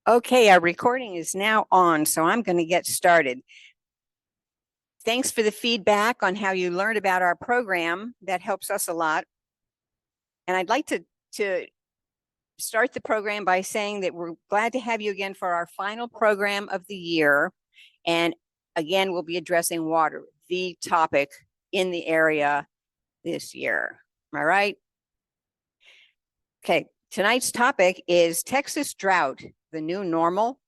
Okay, our recording is now on, so I'm going to get started. Thanks for the feedback on how you learned about our program. That helps us a lot. And I'd like to start the program by saying that we're glad to have you again for our final program of the year. And again, we'll be addressing water, the topic in the area this year. Am I right? Okay, tonight's topic is Texas drought, the new normal, ?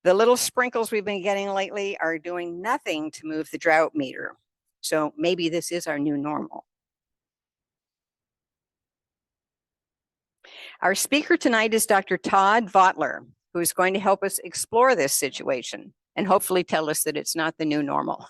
The little sprinkles we've been getting lately are doing nothing to move the drought meter. So maybe this is our new normal. Our speaker tonight is Dr. Todd Votteler, who is going to help us explore this situation and hopefully tell us that it's not the new normal.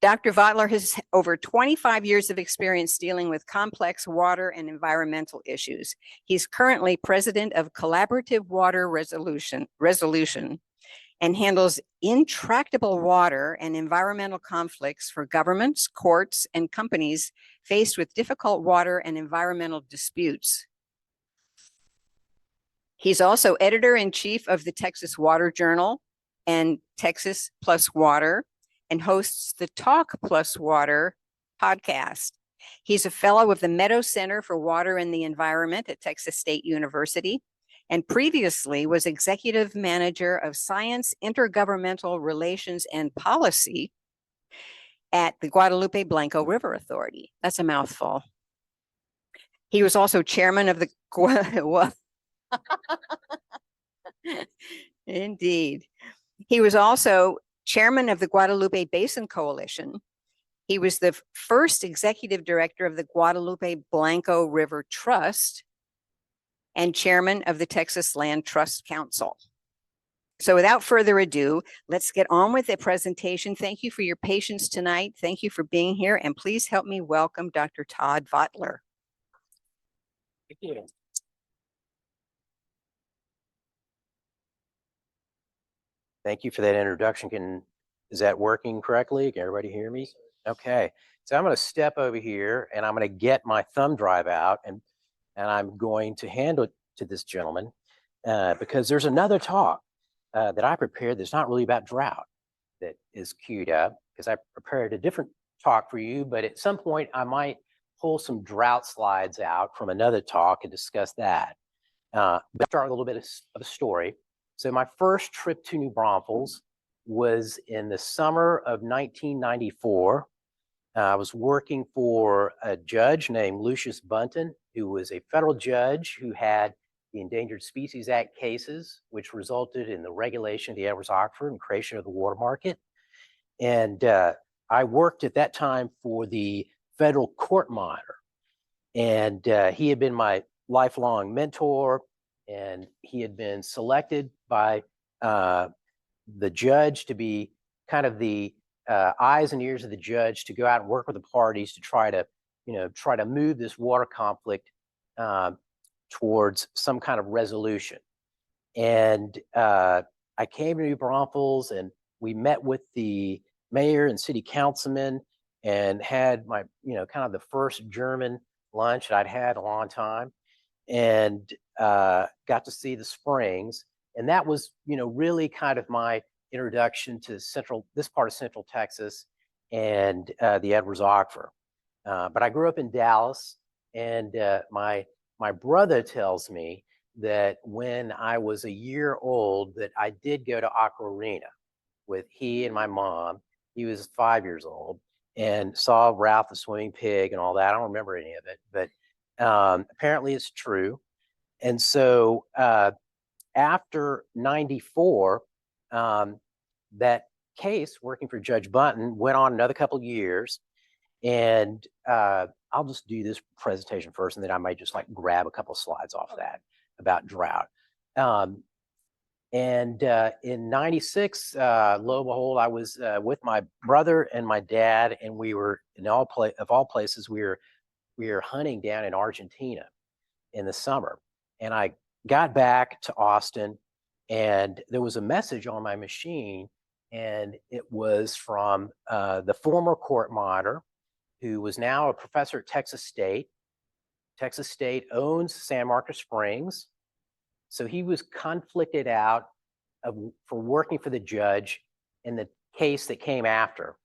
Dr. Votteler has over 25 years of experience dealing with complex water and environmental issues. He's currently president of Collaborative Water Resolution and handles intractable water and environmental conflicts for governments, courts, and companies faced with difficult water and environmental disputes. He's also editor-in-chief of the Texas Water Journal and Texas Plus Water, and hosts the Talk Plus Water podcast. He's a fellow of the Meadow Center for Water and the Environment at Texas State University, and previously was executive manager of Science, Intergovernmental Relations, and Policy at the Guadalupe Blanco River Authority. That's a mouthful. He was also chairman of the Indeed. He was also chairman of the Guadalupe Basin Coalition. He was the first executive director of the Guadalupe Blanco River Trust and chairman of the Texas Land Trust Council. So without further ado, let's get on with the presentation. Thank you for your patience tonight. Thank you for being here. And please help me welcome Dr. Todd Votteler. Thank you. Thank you for that introduction. Is that working correctly? Can everybody hear me? Okay. So I'm going to step over here and I'm going to get my thumb drive out and I'm going to hand it to this gentleman because there's another talk that I prepared that's not really about drought that is queued up because I prepared a different talk for you, but at some point I might pull some drought slides out from another talk and discuss that. But I'll start with a little bit of a story. So my first trip to New Braunfels was in the summer of 1994. I was working for a judge named Lucius Bunton, who was a federal judge who had the Endangered Species Act cases, which resulted in the regulation of the Edwards Aquifer and creation of the water market. And I worked at that time for the federal court monitor. And he had been my lifelong mentor, and he had been selected by the judge to be kind of the eyes and ears of the judge to go out and work with the parties to try to move this water conflict towards some kind of resolution. And I came to New Braunfels and we met with the mayor and city councilman and had my, kind of the first German lunch that I'd had in a long time, and got to see the springs. And that was, really kind of my introduction to this part of Central Texas and the Edwards Aquifer. But I grew up in Dallas, and my brother tells me that when I was a year old, that I did go to Aqua Arena with he and my mom. He was 5 years old and saw Ralph the Swimming Pig and all that. I don't remember any of it, but apparently it's true. And so after 94, that case working for Judge Bunton went on another couple of years. And I'll just do this presentation first, and then I might just grab a couple of slides off that about drought. And in 96, lo and behold, I was with my brother and my dad, and we were of all places, we were hunting down in Argentina in the summer. And I got back to Austin, and there was a message on my machine, and it was from the former court monitor who was now a professor at Texas State. Texas State owns San Marcos Springs. So he was conflicted out for working for the judge in the case that came after.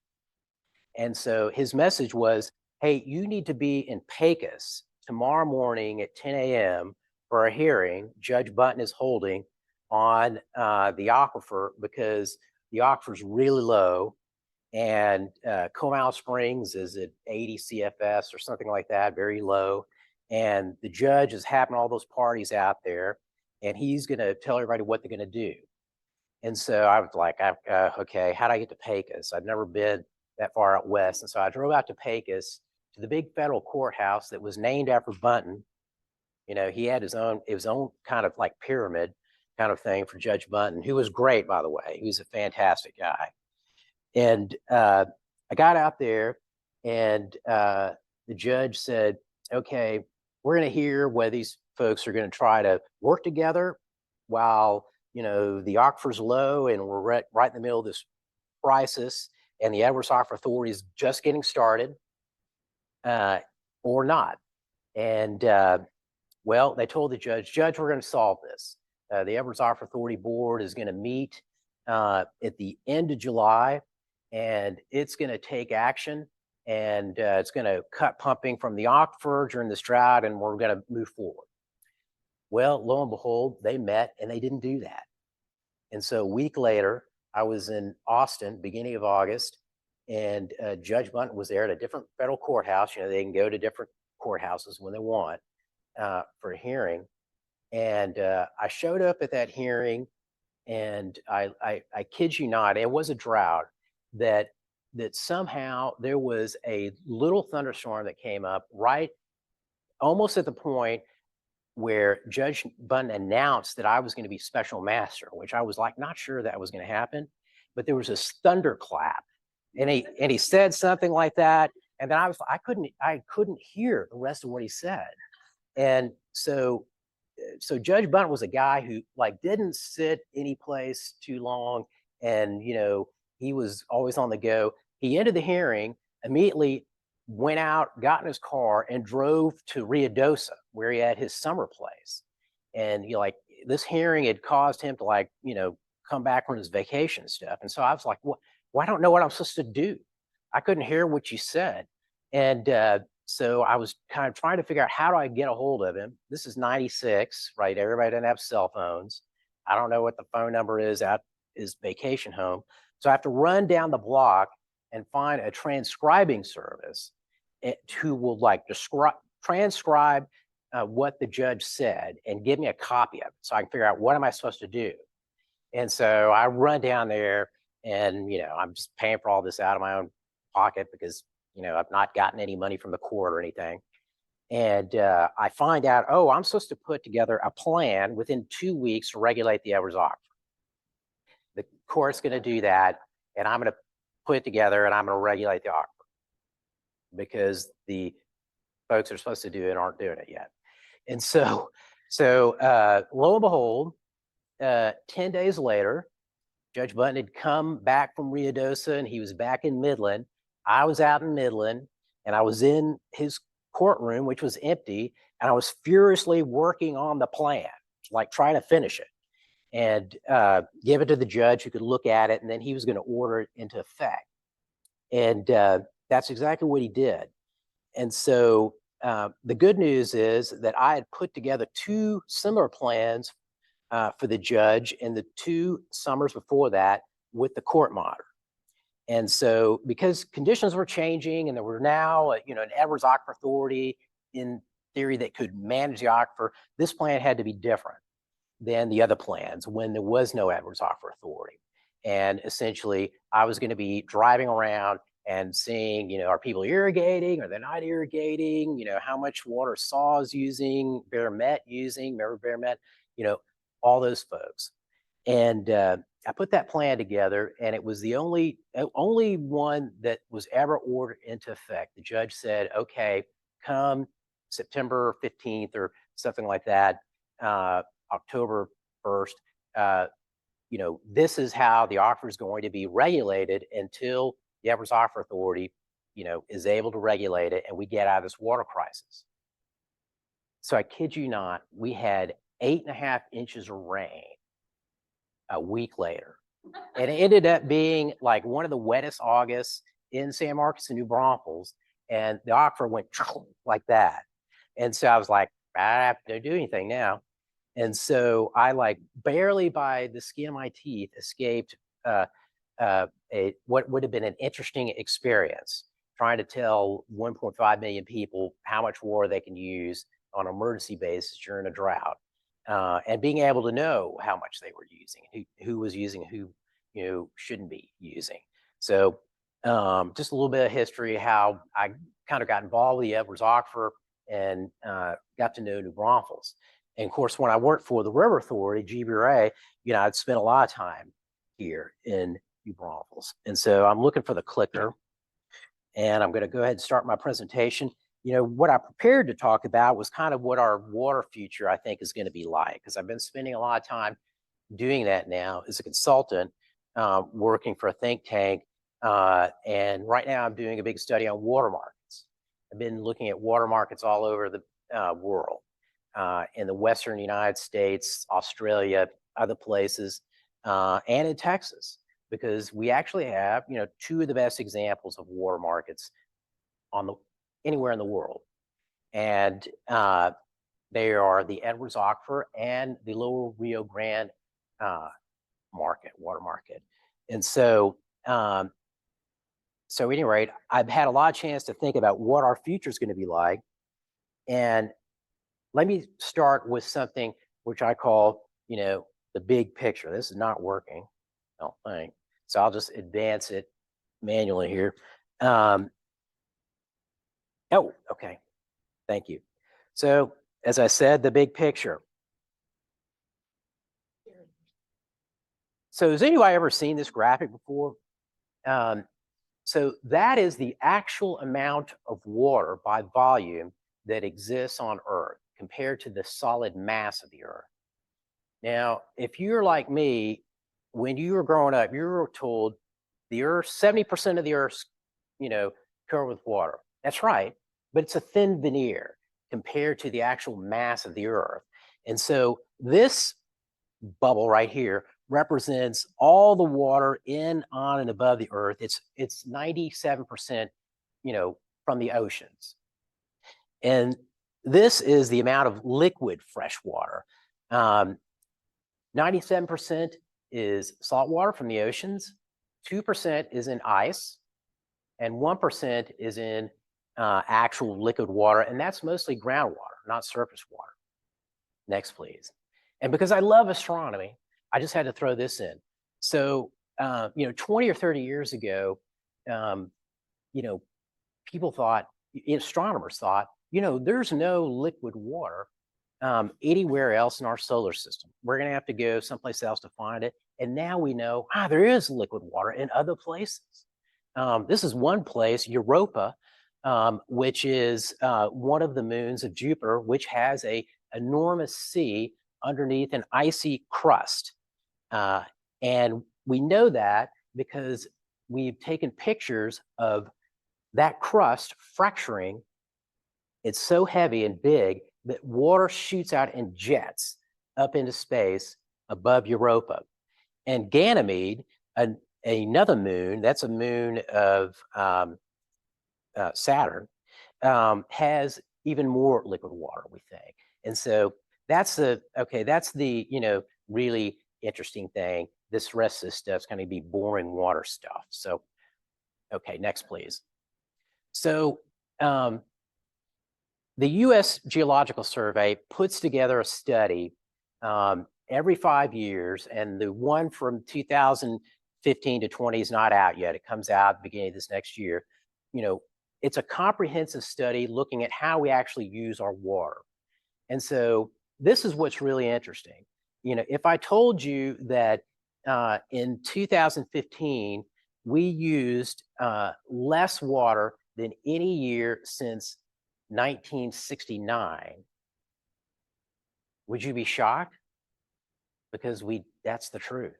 And so his message was, hey, you need to be in Pecos tomorrow morning at 10 a.m. for a hearing Judge Button is holding on the aquifer, because the aquifer is really low, and Comal Springs is at 80 CFS or something like that, very low. And the judge is having all those parties out there, and he's going to tell everybody what they're going to do. And so I was like, okay, how do I get to Pecos? I've never been that far out west. And so I drove out to Pecos, to the big federal courthouse that was named after Bunton. You know, he had his own kind of like pyramid kind of thing for Judge Bunton, who was great, by the way. He was a fantastic guy. And I got out there, and the judge said, okay, we're going to hear whether these folks are going to try to work together while, you know, the aquifer's low and we're right in the middle of this crisis and the Edwards Aquifer Authority is just getting started, or not. And well, they told the judge, we're going to solve this. The Edwards Aquifer Authority Board is going to meet at the end of July, and it's going to take action, and it's going to cut pumping from the aquifer during this drought, and we're going to move forward. Well, lo and behold, they met and they didn't do that. And so a week later, I was in Austin, beginning of August, and Judge Bunton was there at a different federal courthouse. You know, they can go to different courthouses when they want for a hearing. And I showed up at that hearing, and I kid you not, it was a drought that somehow there was a little thunderstorm that came up right almost at the point where Judge Bunton announced that I was going to be special master, which I was like not sure that was going to happen, but there was this thunderclap, and he said something like that, and then I couldn't hear the rest of what he said, and so Judge Bunton was a guy who like didn't sit any place too long, and you know, he was always on the go. He ended the hearing, immediately went out, got in his car, and drove to Ruidoso, where he had his summer place. And you know, like this hearing had caused him to like, you know, come back from his vacation stuff. And so I was like, well, I don't know what I'm supposed to do. I couldn't hear what you said. And so I was kind of trying to figure out, how do I get a hold of him? This is 96, right? Everybody doesn't have cell phones. I don't know what the phone number is at his vacation home. So I have to run down the block and find a transcribing service who will like transcribe what the judge said and give me a copy of it, so I can figure out what am I supposed to do. And so I run down there, and you know, I'm just paying for all this out of my own pocket because, you know, I've not gotten any money from the court or anything. And I find out, oh, I'm supposed to put together a plan within 2 weeks to regulate the Edwards Aquifer. The court's going to do that, and I'm going to put it together, and I'm going to regulate the aquifer, because the folks that are supposed to do it aren't doing it yet. And so lo and behold, 10 days later, Judge Bunton had come back from Ruidoso, and he was back in Midland. I was out in Midland, and I was in his courtroom, which was empty, and I was furiously working on the plan, like trying to finish it and give it to the judge who could look at it, and then he was going to order it into effect. And that's exactly what he did. And so the good news is that I had put together 2 similar plans for the judge in the 2 summers before that with the court monitor. And so because conditions were changing, and there were now, you know, an Edwards Aquifer Authority in theory that could manage the aquifer, this plan had to be different than the other plans when there was no Edwards Aquifer Authority. And essentially, I was going to be driving around and seeing, you know, are people irrigating? Are they not irrigating? You know, how much water SAW's using, Bear Met using, remember Bear Met? You know, all those folks. And I put that plan together, and it was the only one that was ever ordered into effect. The judge said, okay, come September 15th or something like that, October 1st, you know, this is how the aquifer is going to be regulated until the Edwards Aquifer Authority is able to regulate it, and we get out of this water crisis. So I kid you not, we had 8.5 inches of rain a week later. And it ended up being like one of the wettest Augusts in San Marcos and New Braunfels. And the aquifer went like that. And so I was like, I have to do anything now. And so I like barely by the skin of my teeth escaped what would have been an interesting experience, trying to tell 1.5 million people how much water they can use on an emergency basis during a drought, and being able to know how much they were using, who was using, who shouldn't be using. So just a little bit of history, how I kind of got involved with the Edwards Aquifer and got to know New Braunfels. And of course, when I worked for the River Authority, GBRA, I'd spent a lot of time here in New Braunfels. And so I'm looking for the clicker, and I'm going to go ahead and start my presentation. What I prepared to talk about was kind of what our water future, I think, is going to be like, because I've been spending a lot of time doing that now as a consultant, working for a think tank. And right now I'm doing a big study on water markets. I've been looking at water markets all over the world, in the Western United States, Australia, other places, and in Texas, because we actually have, two of the best examples of water markets anywhere in the world. And they are the Edwards Aquifer and the Lower Rio Grande water market. And so, at any rate, I've had a lot of chance to think about what our future is going to be like. And let me start with something which I call, the big picture. This is not working, I don't think. So I'll just advance it manually here. Oh, okay. Thank you. So as I said, the big picture. So has anybody ever seen this graphic before? So that is the actual amount of water by volume that exists on Earth compared to the solid mass of the Earth. Now, if you're like me, when you were growing up, you were told the Earth, 70% of the Earth's, covered with water. That's right, but it's a thin veneer compared to the actual mass of the Earth. And so this bubble right here represents all the water in, on, and above the Earth. It's 97%, from the oceans. And this is the amount of liquid fresh water. 97% is salt water from the oceans, 2% is in ice, and 1% is in actual liquid water, and that's mostly groundwater, not surface water. Next, please. And because I love astronomy, I just had to throw this in. So, 20 or 30 years ago, people thought, astronomers thought, there's no liquid water anywhere else in our solar system. We're going to have to go someplace else to find it. And now we know, there is liquid water in other places. This is one place, Europa, which is one of the moons of Jupiter, which has an enormous sea underneath an icy crust. And we know that because we've taken pictures of that crust fracturing. It's so heavy and big that water shoots out in jets up into space above Europa. And Ganymede, another moon, that's a moon of Saturn, has even more liquid water, we think. And so that's the really interesting thing. This rest of this stuff's going to be boring water stuff. So, okay, next, please. So the U.S. Geological Survey puts together a study every 5 years, and the one from 2015 to 20 is not out yet. It comes out at the beginning of this next year. It's a comprehensive study looking at how we actually use our water. And so this is what's really interesting. If I told you that in 2015, we used less water than any year since 1969, would you be shocked? Because that's the truth.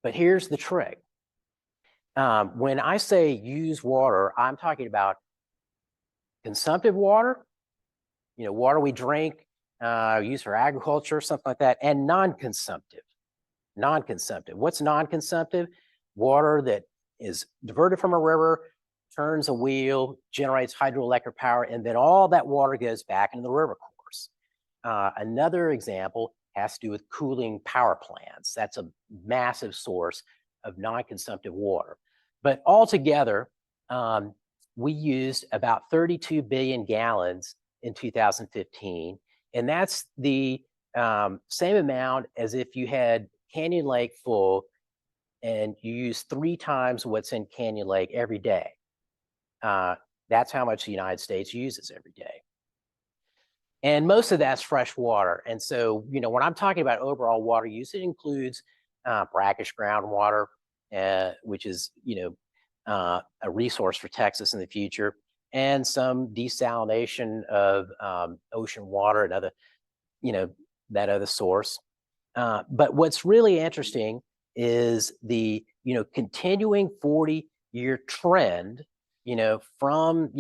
But here's the trick. When I say use water, I'm talking about consumptive water, water we drink, use for agriculture, something like that, and non-consumptive. Non-consumptive. What's non-consumptive? Water that is diverted from a river, turns a wheel, generates hydroelectric power, and then all that water goes back into the river course. Another example has to do with cooling power plants. That's a massive source of non-consumptive water. But altogether, we used about 32 billion gallons in 2015, and that's the same amount as if you had Canyon Lake full and you use 3 times what's in Canyon Lake every day. That's how much the United States uses every day. And most of that's fresh water. And so, when I'm talking about overall water use, it includes brackish groundwater, which is, a resource for Texas in the future, and some desalination of ocean water and other, that other source. But what's really interesting is the, continuing 40-year trend, from,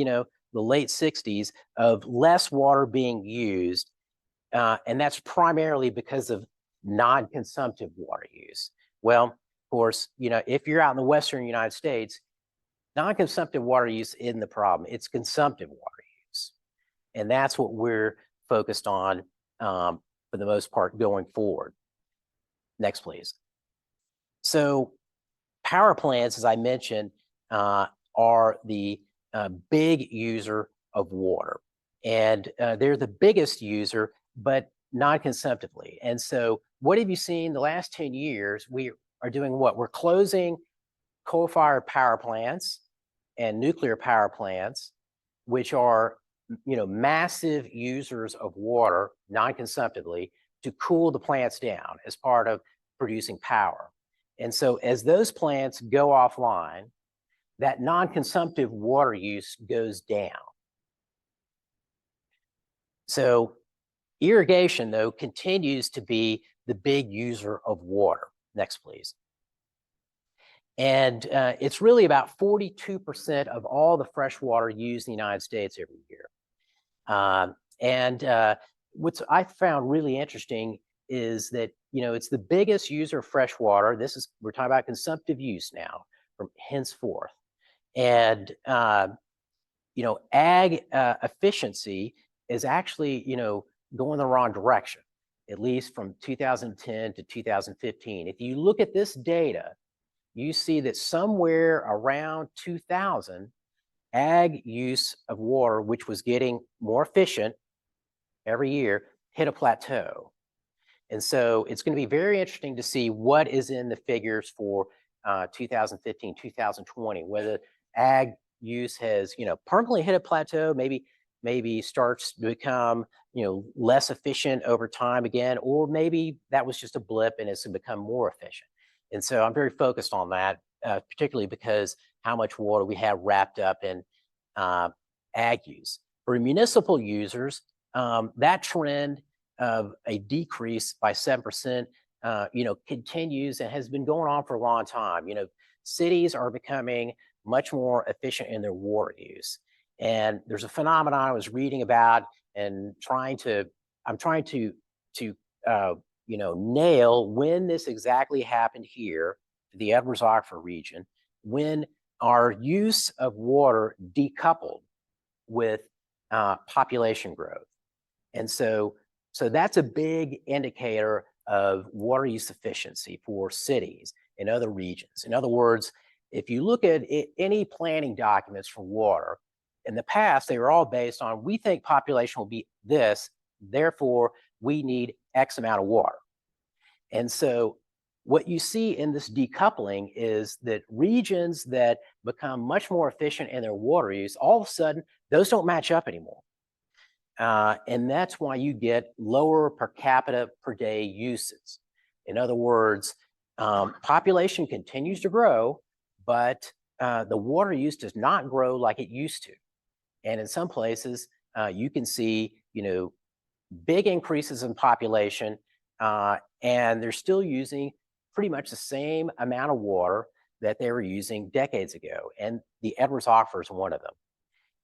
the late 60s of less water being used. And that's primarily because of non-consumptive water use. Well, of course, if you're out in the Western United States, non-consumptive water use isn't the problem. It's consumptive water use. And that's what we're focused on for the most part going forward. Next, please. So power plants, as I mentioned, are the big user of water. And they're the biggest user, but non-consumptively. And so what have you seen the last 10 years? We are doing what? We're closing coal-fired power plants and nuclear power plants, which are, massive users of water non-consumptively to cool the plants down as part of producing power. And so as those plants go offline, that non-consumptive water use goes down. So irrigation, though, continues to be the big user of water. Next, please. And it's really about 42% of all the fresh water used in the United States every year. What I found really interesting is that, it's the biggest user of fresh water. We're talking about consumptive use now from henceforth. And, ag efficiency is actually, going the wrong direction, at least from 2010 to 2015. If you look at this data, you see that somewhere around 2000, ag use of water, which was getting more efficient every year, hit a plateau. And so it's going to be very interesting to see what is in the figures for 2015, 2020, whether ag use has, permanently hit a plateau, maybe starts to become, less efficient over time again, or maybe that was just a blip and it's become more efficient. And so I'm very focused on that, particularly because how much water we have wrapped up in ag use. For municipal users, that trend of a decrease by 7%, continues and has been going on for a long time. Cities are becoming much more efficient in their water use. And there's a phenomenon I was reading about and I'm trying to nail when this exactly happened here, the Edwards-Oxford region, when our use of water decoupled with population growth. And so that's a big indicator of water use efficiency for cities and other regions. In other words, if you look at any planning documents for water, in the past, they were all based on, we think population will be this, therefore we need X amount of water. And so what you see in this decoupling is that regions that become much more efficient in their water use, all of a sudden, those don't match up anymore. And that's why you get lower per capita per day uses. In other words, population continues to grow, but the water use does not grow like it used to. And in some places, you can see, big increases in population, and they're still using pretty much the same amount of water, that they were using decades ago. And the Edwards Aquifer is one of them.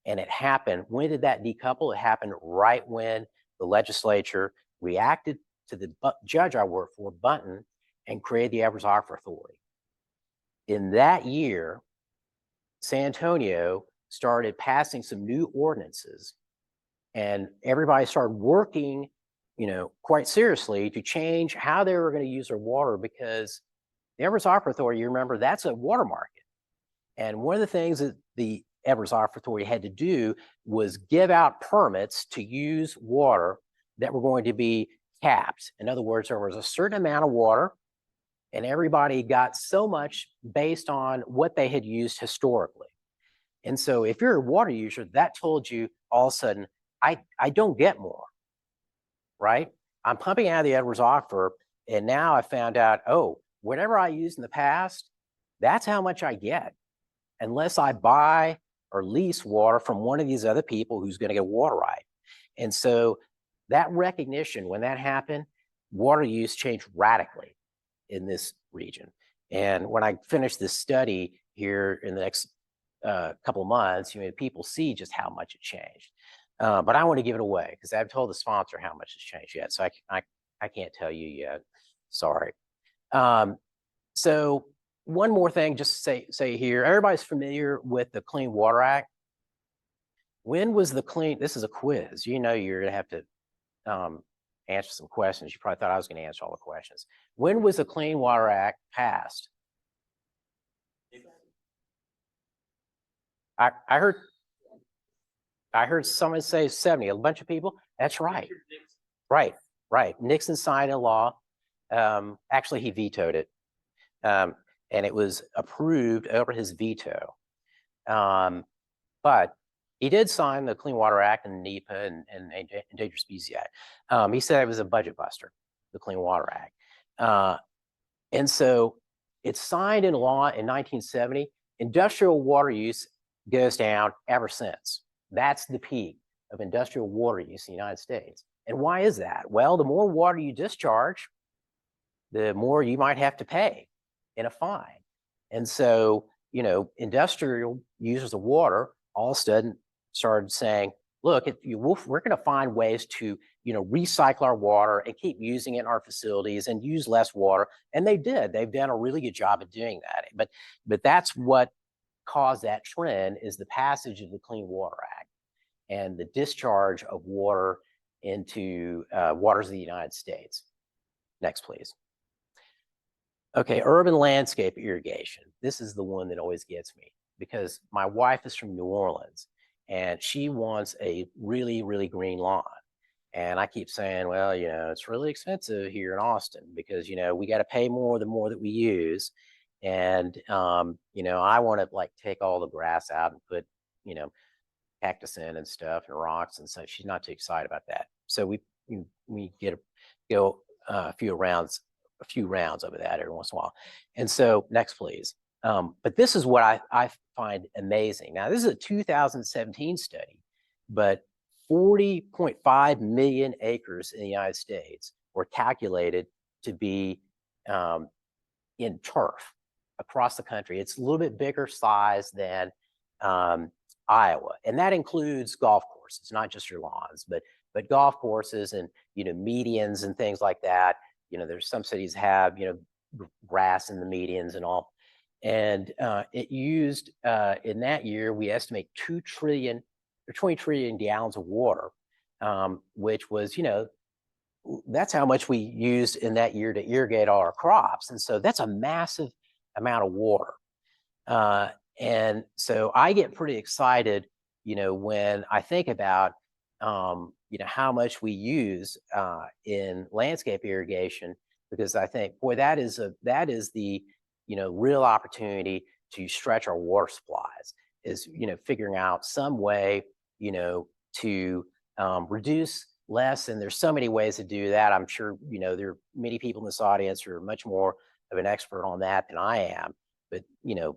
And it happened. When did that decouple? It happened right when the legislature reacted to the judge I worked for, Bunton, and created the Edwards Aquifer Authority. In that year, San Antonio started passing some new ordinances, and everybody started working, quite seriously to change how they were going to use their water, because the Edwards Aquifer Authority, you remember, that's a water market. And one of the things that the Edwards Aquifer Authority had to do was give out permits to use water that were going to be capped. In other words, there was a certain amount of water, and everybody got so much based on what they had used historically. And so if you're a water user, that told you all of a sudden, I don't get more, right? I'm pumping out of the Edwards Aquifer, and now I found out, oh, whatever I used in the past, that's how much I get, unless I buy or lease water from one of these other people who's going to get water right. And so that recognition, when that happened, water use changed radically in this region. And when I finish this study here in the next couple of months, people see just how much it changed. But I want to give it away because I've told the sponsor how much it's changed yet. So I can't tell you yet. Sorry. So one more thing, just say here, everybody's familiar with the Clean Water Act. When was this is a quiz. You're going to have to answer some questions. You probably thought I was going to answer all the questions. When was the Clean Water Act passed? I heard someone say 70, a bunch of people. That's right. Right. Nixon signed a law. Actually, he vetoed it. And it was approved over his veto. But he did sign the Clean Water Act and NEPA and Endangered Species Act. He said it was a budget buster, the Clean Water Act. And so it's signed into law in 1970. Industrial water use goes down ever since. That's the peak of industrial water use in the United States. And why is that? Well, the more water you discharge, the more you might have to pay in a fine. And so, industrial users of water all of a sudden started saying, look, we're going to find ways to, recycle our water and keep using it in our facilities and use less water. And they did. They've done a really good job of doing that. But that's what caused that trend, is the passage of the Clean Water Act and the discharge of water into waters of the United States. Next, please. Okay, urban landscape irrigation. This is the one that always gets me, because my wife is from New Orleans and she wants a really, really green lawn. And I keep saying, well, it's really expensive here in Austin because, we got to pay more the more that we use. And, I want to take all the grass out and put, cactus in and stuff and rocks. And so she's not too excited about that. So we go a few rounds over that every once in a while. And so next, please. But this is what I find amazing. Now, this is a 2017 study, but 40.5 million acres in the United States were calculated to be in turf across the country. It's a little bit bigger size than Iowa, and that includes golf courses, not just your lawns, but golf courses and medians and things like that. There's some cities have grass in the medians and all, and it used in that year, we estimate 2 trillion or 20 trillion gallons of water, which was that's how much we used in that year to irrigate all our crops. And so that's a massive amount of water. And so I get pretty excited, when I think about, how much we use in landscape irrigation, because I think, boy, that is the, real opportunity to stretch our water supplies, is, figuring out some way, to reduce less. And there's so many ways to do that. I'm sure, there are many people in this audience who are much more of an expert on that than I am. But,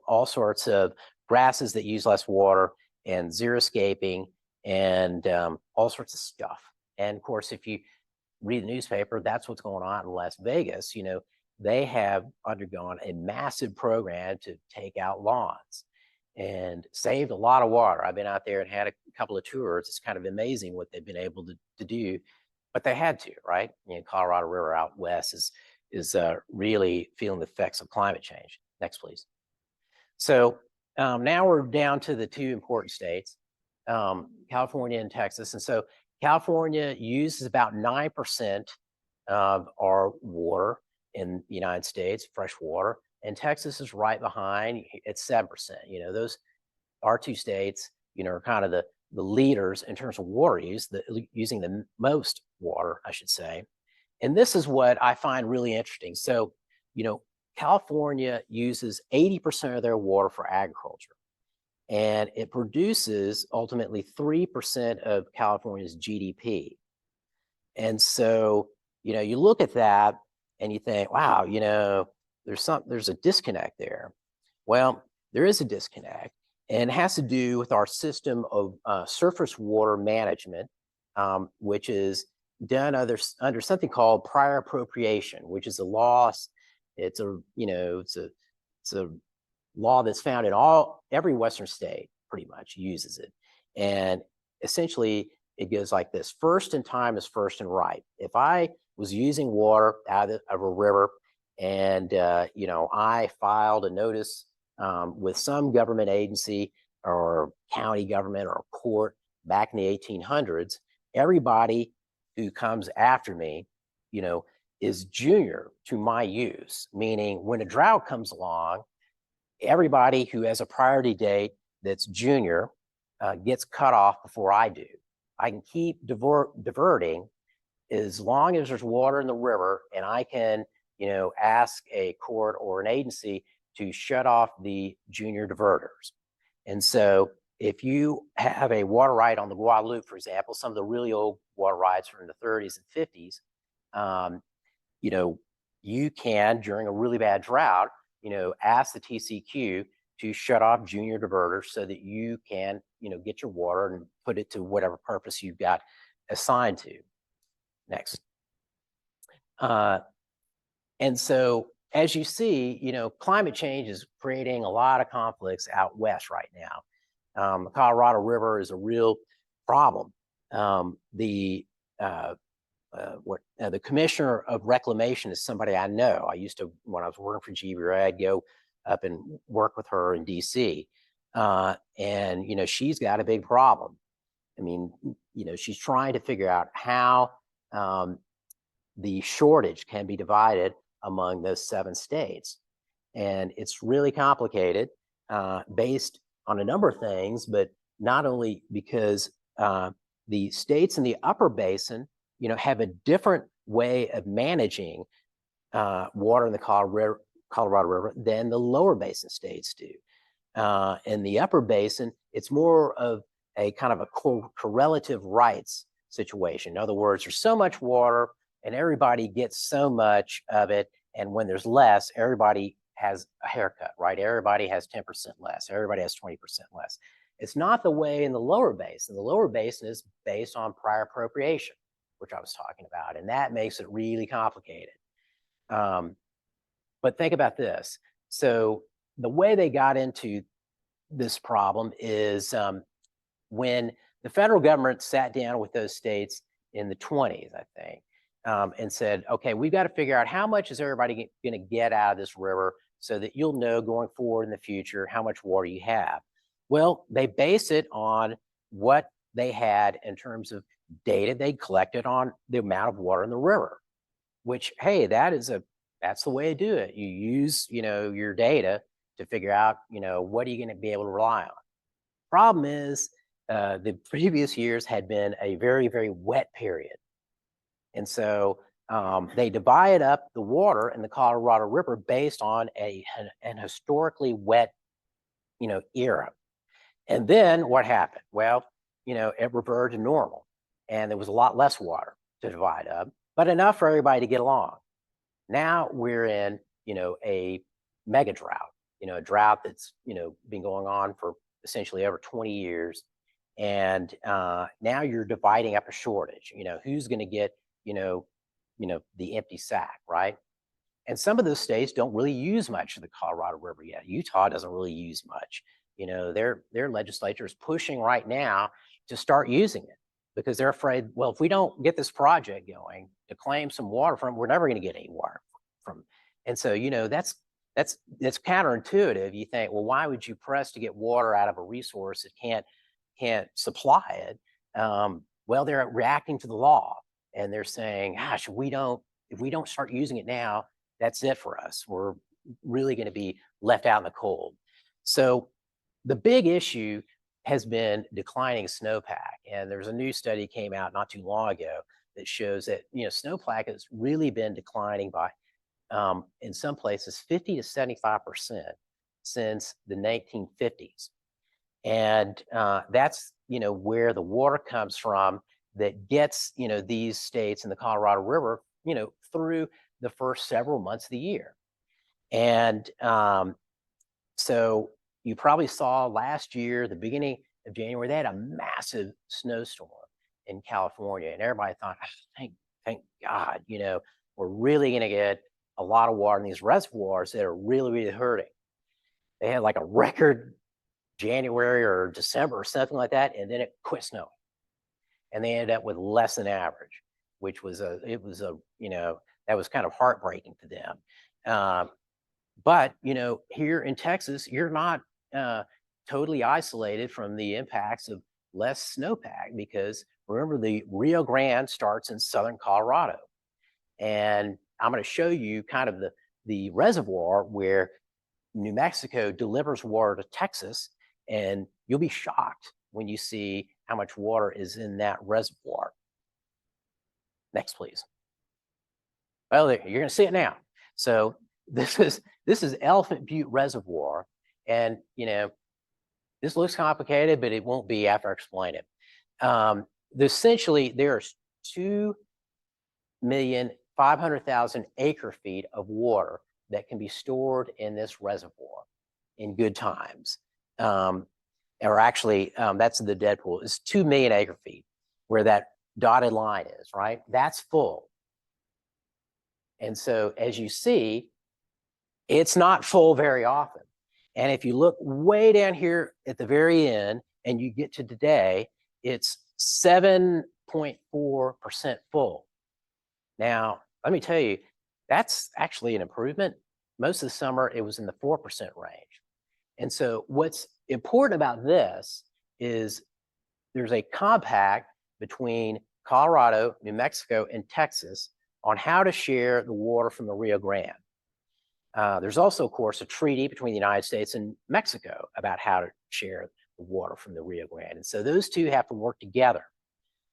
all sorts of grasses that use less water and xeriscaping and all sorts of stuff. And of course, if you read the newspaper, that's what's going on in Las Vegas. they have undergone a massive program to take out lawns and saved a lot of water. I've been out there and had a couple of tours. It's kind of amazing what they've been able to do, but they had to, right? Colorado River out west is really feeling the effects of climate change. Next, please. So now we're down to the two important states, California and Texas. And so California uses about 9% of our water in the United States, fresh water, and Texas is right behind at 7%. Those are two states, are kind of the leaders in terms of water use, using the most water, I should say. And this is what I find really interesting. So, California uses 80% of their water for agriculture, and it produces ultimately 3% of California's GDP. And so, you look at that and you think, wow, there's a disconnect there. Well, there is a disconnect, and it has to do with our system of surface water management, which is done under something called prior appropriation, which is a law. It's a law that's found in every Western state pretty much uses it. And essentially it goes like this: first in time is first in right. If I was using water out of a river and, I filed a notice with some government agency or county government or court back in the 1800s, everybody who comes after me, is junior to my use, meaning when a drought comes along, everybody who has a priority date that's junior gets cut off before I do. I can keep diverting as long as there's water in the river, and I can, ask a court or an agency to shut off the junior diverters. And so if you have a water right on the Guadalupe, for example, some of the really old water rights from the 30s and 50s, you can, during a really bad drought, ask the TCQ to shut off junior diverters so that you can, get your water and put it to whatever purpose you've got assigned to. Next. And so as you see, climate change is creating a lot of conflicts out west right now. The Colorado River is a real problem. The commissioner of reclamation is somebody I know. I used to, when I was working for GBRA, I'd go up and work with her in DC. And, she's got a big problem. I mean, she's trying to figure out how the shortage can be divided among those 7 states. And it's really complicated based on a number of things, but not only because the states in the upper basin, have a different way of managing water in the Colorado River than the lower basin states do. In the upper basin, it's more of a kind of a correlative rights situation. In other words, there's so much water and everybody gets so much of it. And when there's less, everybody has a haircut, right? Everybody has 10% less. Everybody has 20% less. It's not the way in the lower basin. The lower basin is based on prior appropriation, which I was talking about, and that makes it really complicated. But think about this. So the way they got into this problem is when the federal government sat down with those states in the 20s, I think, and said, okay, we've got to figure out how much is everybody going to get out of this river so that you'll know going forward in the future how much water you have. Well, they base it on what they had in terms of data they collected on the amount of water in the river, which, hey, that's the way to do it. You use, your data to figure out, what are you going to be able to rely on. Problem is, the previous years had been a very, very wet period. And so they divided up the water in the Colorado River based on an historically wet, era. And then what happened? Well, it reverted to normal, and there was a lot less water to divide up, but enough for everybody to get along. Now we're in, a mega drought, a drought that's, been going on for essentially over 20 years. And now you're dividing up a shortage. Who's going to get, the empty sack, right? And some of those states don't really use much of the Colorado River yet. Utah doesn't really use much. You know, their legislature is pushing right now to start using it because they're afraid, well, if we don't get this project going to claim some water from, we're never going to get any water from. And so, you know, that's counterintuitive. You think, well, why would you press to get water out of a resource that can't supply it? Well, they're reacting to the law and they're saying, gosh, if we don't start using it now, that's it for us. We're really going to be left out in the cold. So the big issue has been declining snowpack. And there's a new study came out not too long ago that shows that, you know, snowpack has really been declining by, in some places, 50 to 75% since the 1950s. And that's, you know, where the water comes from that gets, you know, these states in the Colorado River, you know, through the first several months of the year. And so you probably saw last year, the beginning of January, they had a massive snowstorm in California. And everybody thought, oh, thank God, you know, we're really going to get a lot of water in these reservoirs that are really, really hurting. They had like a record January or December or something like that. And then it quit snowing. And they ended up with less than average, which was you know, that was kind of heartbreaking to them. But, you know, here in Texas, you're not totally isolated from the impacts of less snowpack because remember, the Rio Grande starts in southern Colorado. And I'm going to show you kind of the reservoir where New Mexico delivers water to Texas, and you'll be shocked when you see how much water is in that reservoir. Next, please. Well, you're going to see it now. So this is Elephant Butte Reservoir, and you know, this looks complicated, but it won't be after I explain it. Essentially, there's 2,500,000 acre-feet of water that can be stored in this reservoir in good times. Or actually, that's the dead pool. It's 2 million acre-feet where that dotted line is, right? That's full. And so as you see, it's not full very often. And if you look way down here at the very end and you get to today, it's 7.4% full. Now, let me tell you, that's actually an improvement. Most of the summer, it was in the 4% range. And so what's important about this is there's a compact between Colorado, New Mexico, and Texas on how to share the water from the Rio Grande. There's also, of course, a treaty between the United States and Mexico about how to share the water from the Rio Grande. And so those two have to work together.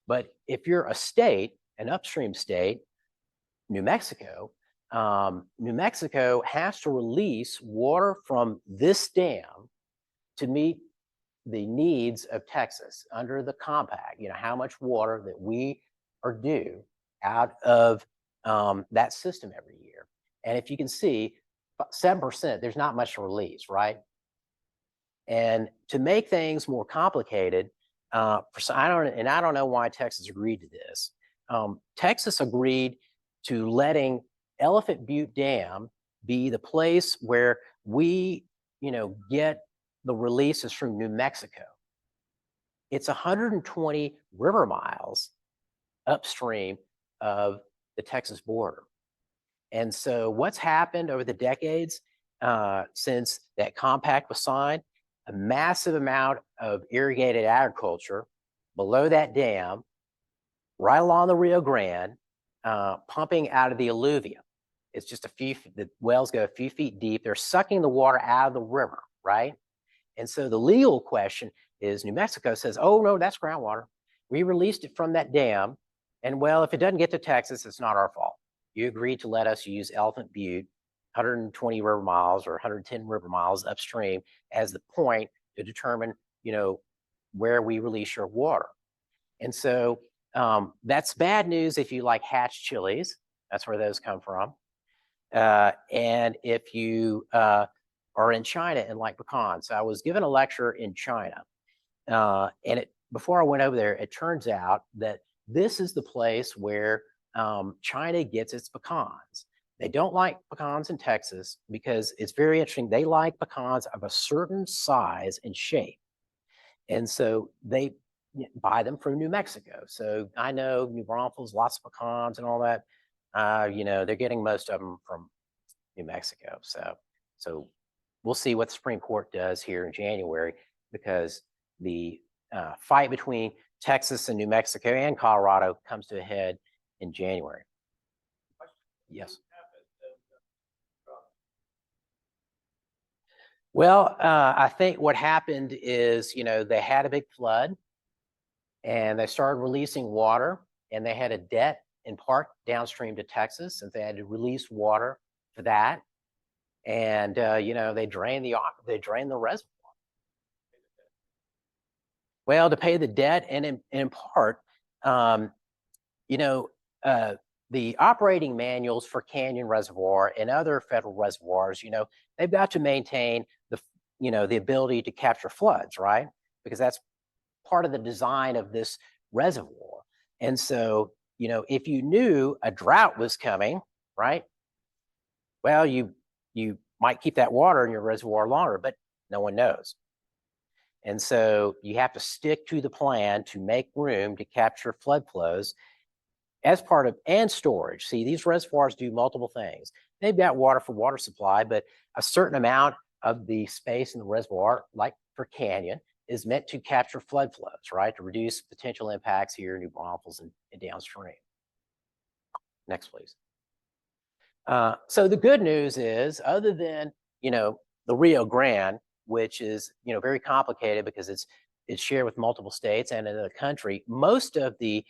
But if you're a state, an upstream state, New Mexico has to release water from this dam to meet the needs of Texas under the compact, you know, how much water that we are due out of that system every year. And if you can see, 7%, there's not much to release, right? And to make things more complicated, I don't know why Texas agreed to this. Texas agreed to letting Elephant Butte Dam be the place where we, you know, get the releases from New Mexico. It's 120 river miles upstream of the Texas border. And so what's happened over the decades since that compact was signed, a massive amount of irrigated agriculture below that dam, right along the Rio Grande, pumping out of the alluvium. It's just the wells go a few feet deep. They're sucking the water out of the river, right? And so the legal question is New Mexico says, oh, no, that's groundwater. We released it from that dam. And well, if it doesn't get to Texas, it's not our fault. You agreed to let us use Elephant Butte, 120 river miles or 110 river miles upstream as the point to determine, you know, where we release your water. And so that's bad news if you like hatch chilies. That's where those come from. And if you are in China and like pecans. So I was given a lecture in China. And before I went over there, it turns out that this is the place where China gets its pecans. They don't like pecans in Texas because it's very interesting. They like pecans of a certain size and shape. And so they buy them from New Mexico. So I know New Braunfels, lots of pecans and all that. They're getting most of them from New Mexico. So we'll see what the Supreme Court does here in January, because the fight between Texas and New Mexico and Colorado comes to a head in January. Yes. Well, I think what happened is, they had a big flood and they started releasing water, and they had a debt in part downstream to Texas, and they had to release water for that. And they drained the reservoir. Well, to pay the debt, and in part, you know, the operating manuals for Canyon Reservoir and other federal reservoirs, they've got to maintain the ability to capture floods, right? Because that's part of the design of this reservoir. And so, if you knew a drought was coming, right? Well, you might keep that water in your reservoir longer, but no one knows. And so you have to stick to the plan to make room to capture flood flows as part of, and storage. See, these reservoirs do multiple things. They've got water for water supply, but a certain amount of the space in the reservoir, like for Canyon, is meant to capture flood flows, right? To reduce potential impacts here in New Braunfels and downstream. Next, please. So the good news is, other than, the Rio Grande, which is, very complicated because it's shared with multiple states and in the country, most of the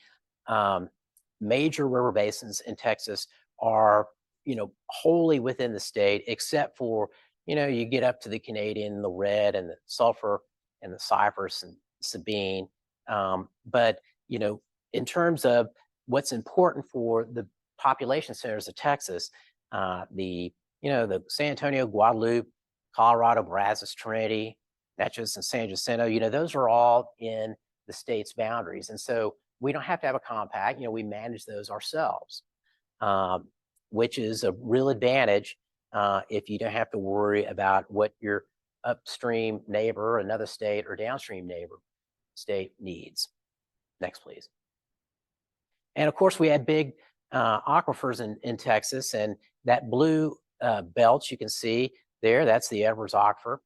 major river basins in Texas are, wholly within the state, except for, you get up to the Canadian, the Red and the Sulphur and the Cypress and Sabine. But, in terms of what's important for the population centers of Texas, the San Antonio, Guadalupe, Colorado, Brazos, Trinity, Natchez, and San Jacinto, those are all in the state's boundaries. And so we don't have to have a compact, we manage those ourselves, which is a real advantage if you don't have to worry about what your upstream neighbor, another state, or downstream neighbor state needs. Next, please. And of course, we had big aquifers in Texas, and that blue belt you can see there, that's the Edwards Aquifer,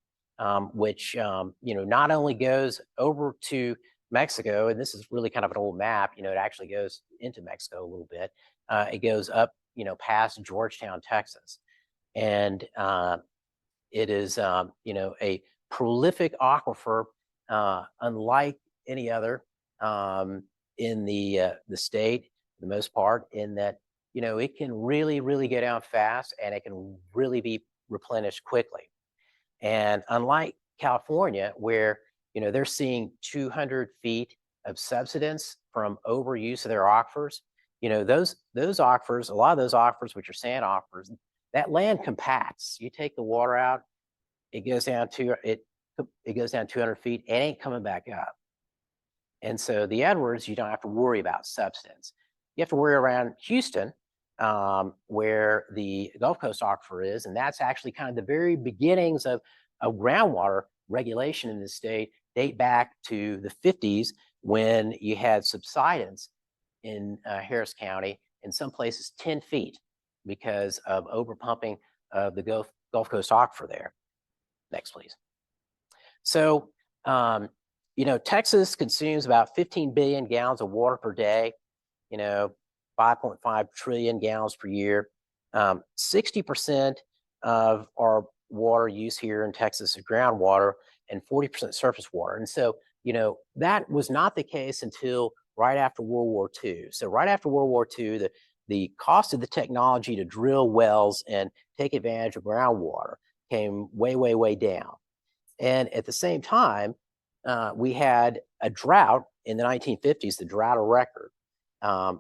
which not only goes over to Mexico, and this is really kind of an old map, it actually goes into Mexico a little bit. It goes up, past Georgetown, Texas. And it is, a prolific aquifer, unlike any other in the state, for the most part, in that, it can really, really go down fast, and it can really be replenished quickly. And unlike California, where, they're seeing 200 feet of subsidence from overuse of their aquifers, those aquifers, a lot of those aquifers, which are sand aquifers, that land compacts. You take the water out, it goes down 200 feet, it ain't coming back up. And so the Edwards, you don't have to worry about substance. You have to worry around Houston, where the Gulf Coast Aquifer is, and that's actually kind of the very beginnings of groundwater regulation in the state, date back to the 50s, when you had subsidence in Harris County, in some places 10 feet, because of overpumping of the Gulf Coast Aquifer there. Next, please. So, Texas consumes about 15 billion gallons of water per day, 5.5 trillion gallons per year. 60% of our water use here in Texas is groundwater, and 40% surface water. And so, that was not the case until right after World War II. So right after World War II, the cost of the technology to drill wells and take advantage of groundwater came way, way, way down. And at the same time, we had a drought in the 1950s, the drought of record,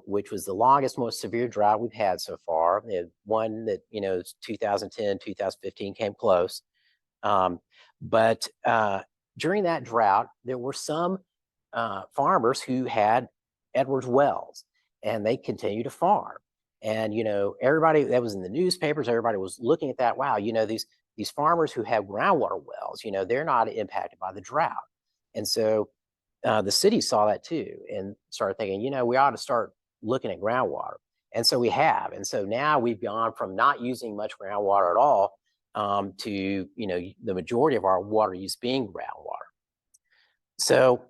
which was the longest, most severe drought we've had so far. One that, 2010, 2015 came close. But during that drought, there were some farmers who had Edwards wells, and they continue to farm. And, everybody that was in the newspapers, everybody was looking at that. Wow, these farmers who have groundwater wells, they're not impacted by the drought. And so the city saw that too and started thinking, we ought to start looking at groundwater. And so we have. And so now we've gone from not using much groundwater at all to, the majority of our water use being groundwater. So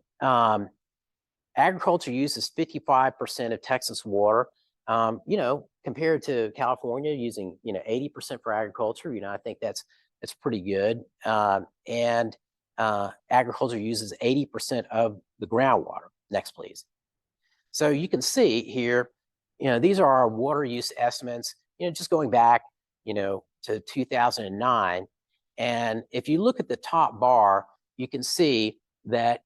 agriculture uses 55% of Texas water, compared to California using, 80% for agriculture. I think that's pretty good. And agriculture uses 80% of the groundwater. Next, please. So you can see here, these are our water use estimates, just going back, to 2009. And if you look at the top bar, you can see that,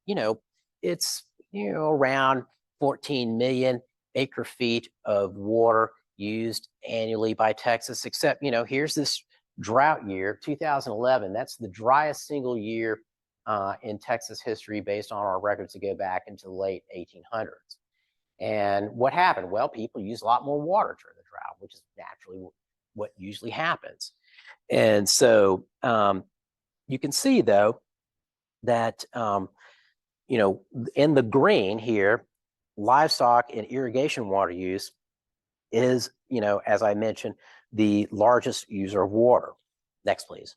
it's, around 14 million acre feet of water used annually by Texas, except, here's this drought year, 2011. That's the driest single year in Texas history based on our records that go back into the late 1800s. And what happened? Well, people use a lot more water during the drought, which is naturally what usually happens. And so you can see, though, that, in the green here, livestock and irrigation water use is, as I mentioned, the largest user of water. Next, please.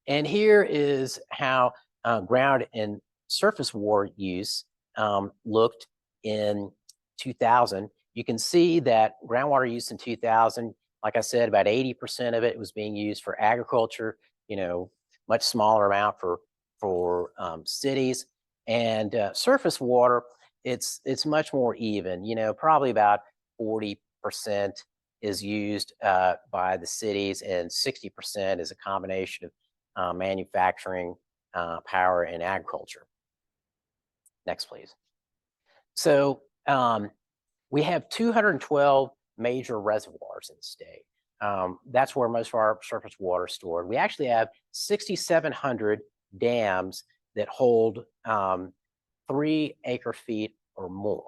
And here is how ground and surface water use looked in 2000. You can see that groundwater use in 2000, like I said, about 80% of it was being used for agriculture, much smaller amount for cities. And surface water, it's much more even, probably about 40% is used by the cities, and 60% is a combination of manufacturing, power, and agriculture. Next, please. So we have 212 major reservoirs in the state. That's where most of our surface water is stored. We actually have 6,700 dams that hold 3 acre feet or more.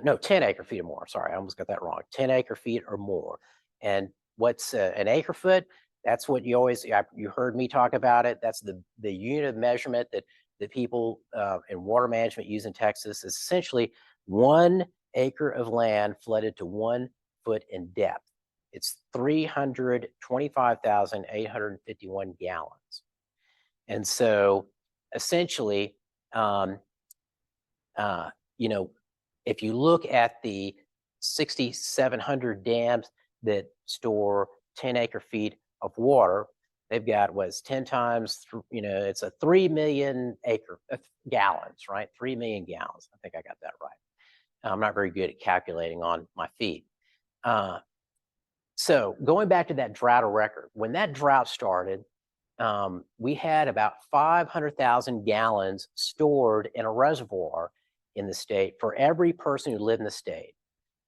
No, 10 acre feet or more. Sorry, I almost got that wrong. 10 acre feet or more. And what's an acre foot? That's what you heard me talk about it. That's the unit of measurement that people in water management use in Texas. Is essentially 1 acre of land flooded to 1 foot in depth. It's 325,851 gallons. And so essentially, if you look at the 6,700 dams that store 10 acre feet of water, they've got what's 10 times, it's a 3 million gallons, right? 3 million gallons. I think I got that right. I'm not very good at calculating on my feet. So going back to that drought record, when that drought started, we had about 500,000 gallons stored in a reservoir in the state for every person who lived in the state.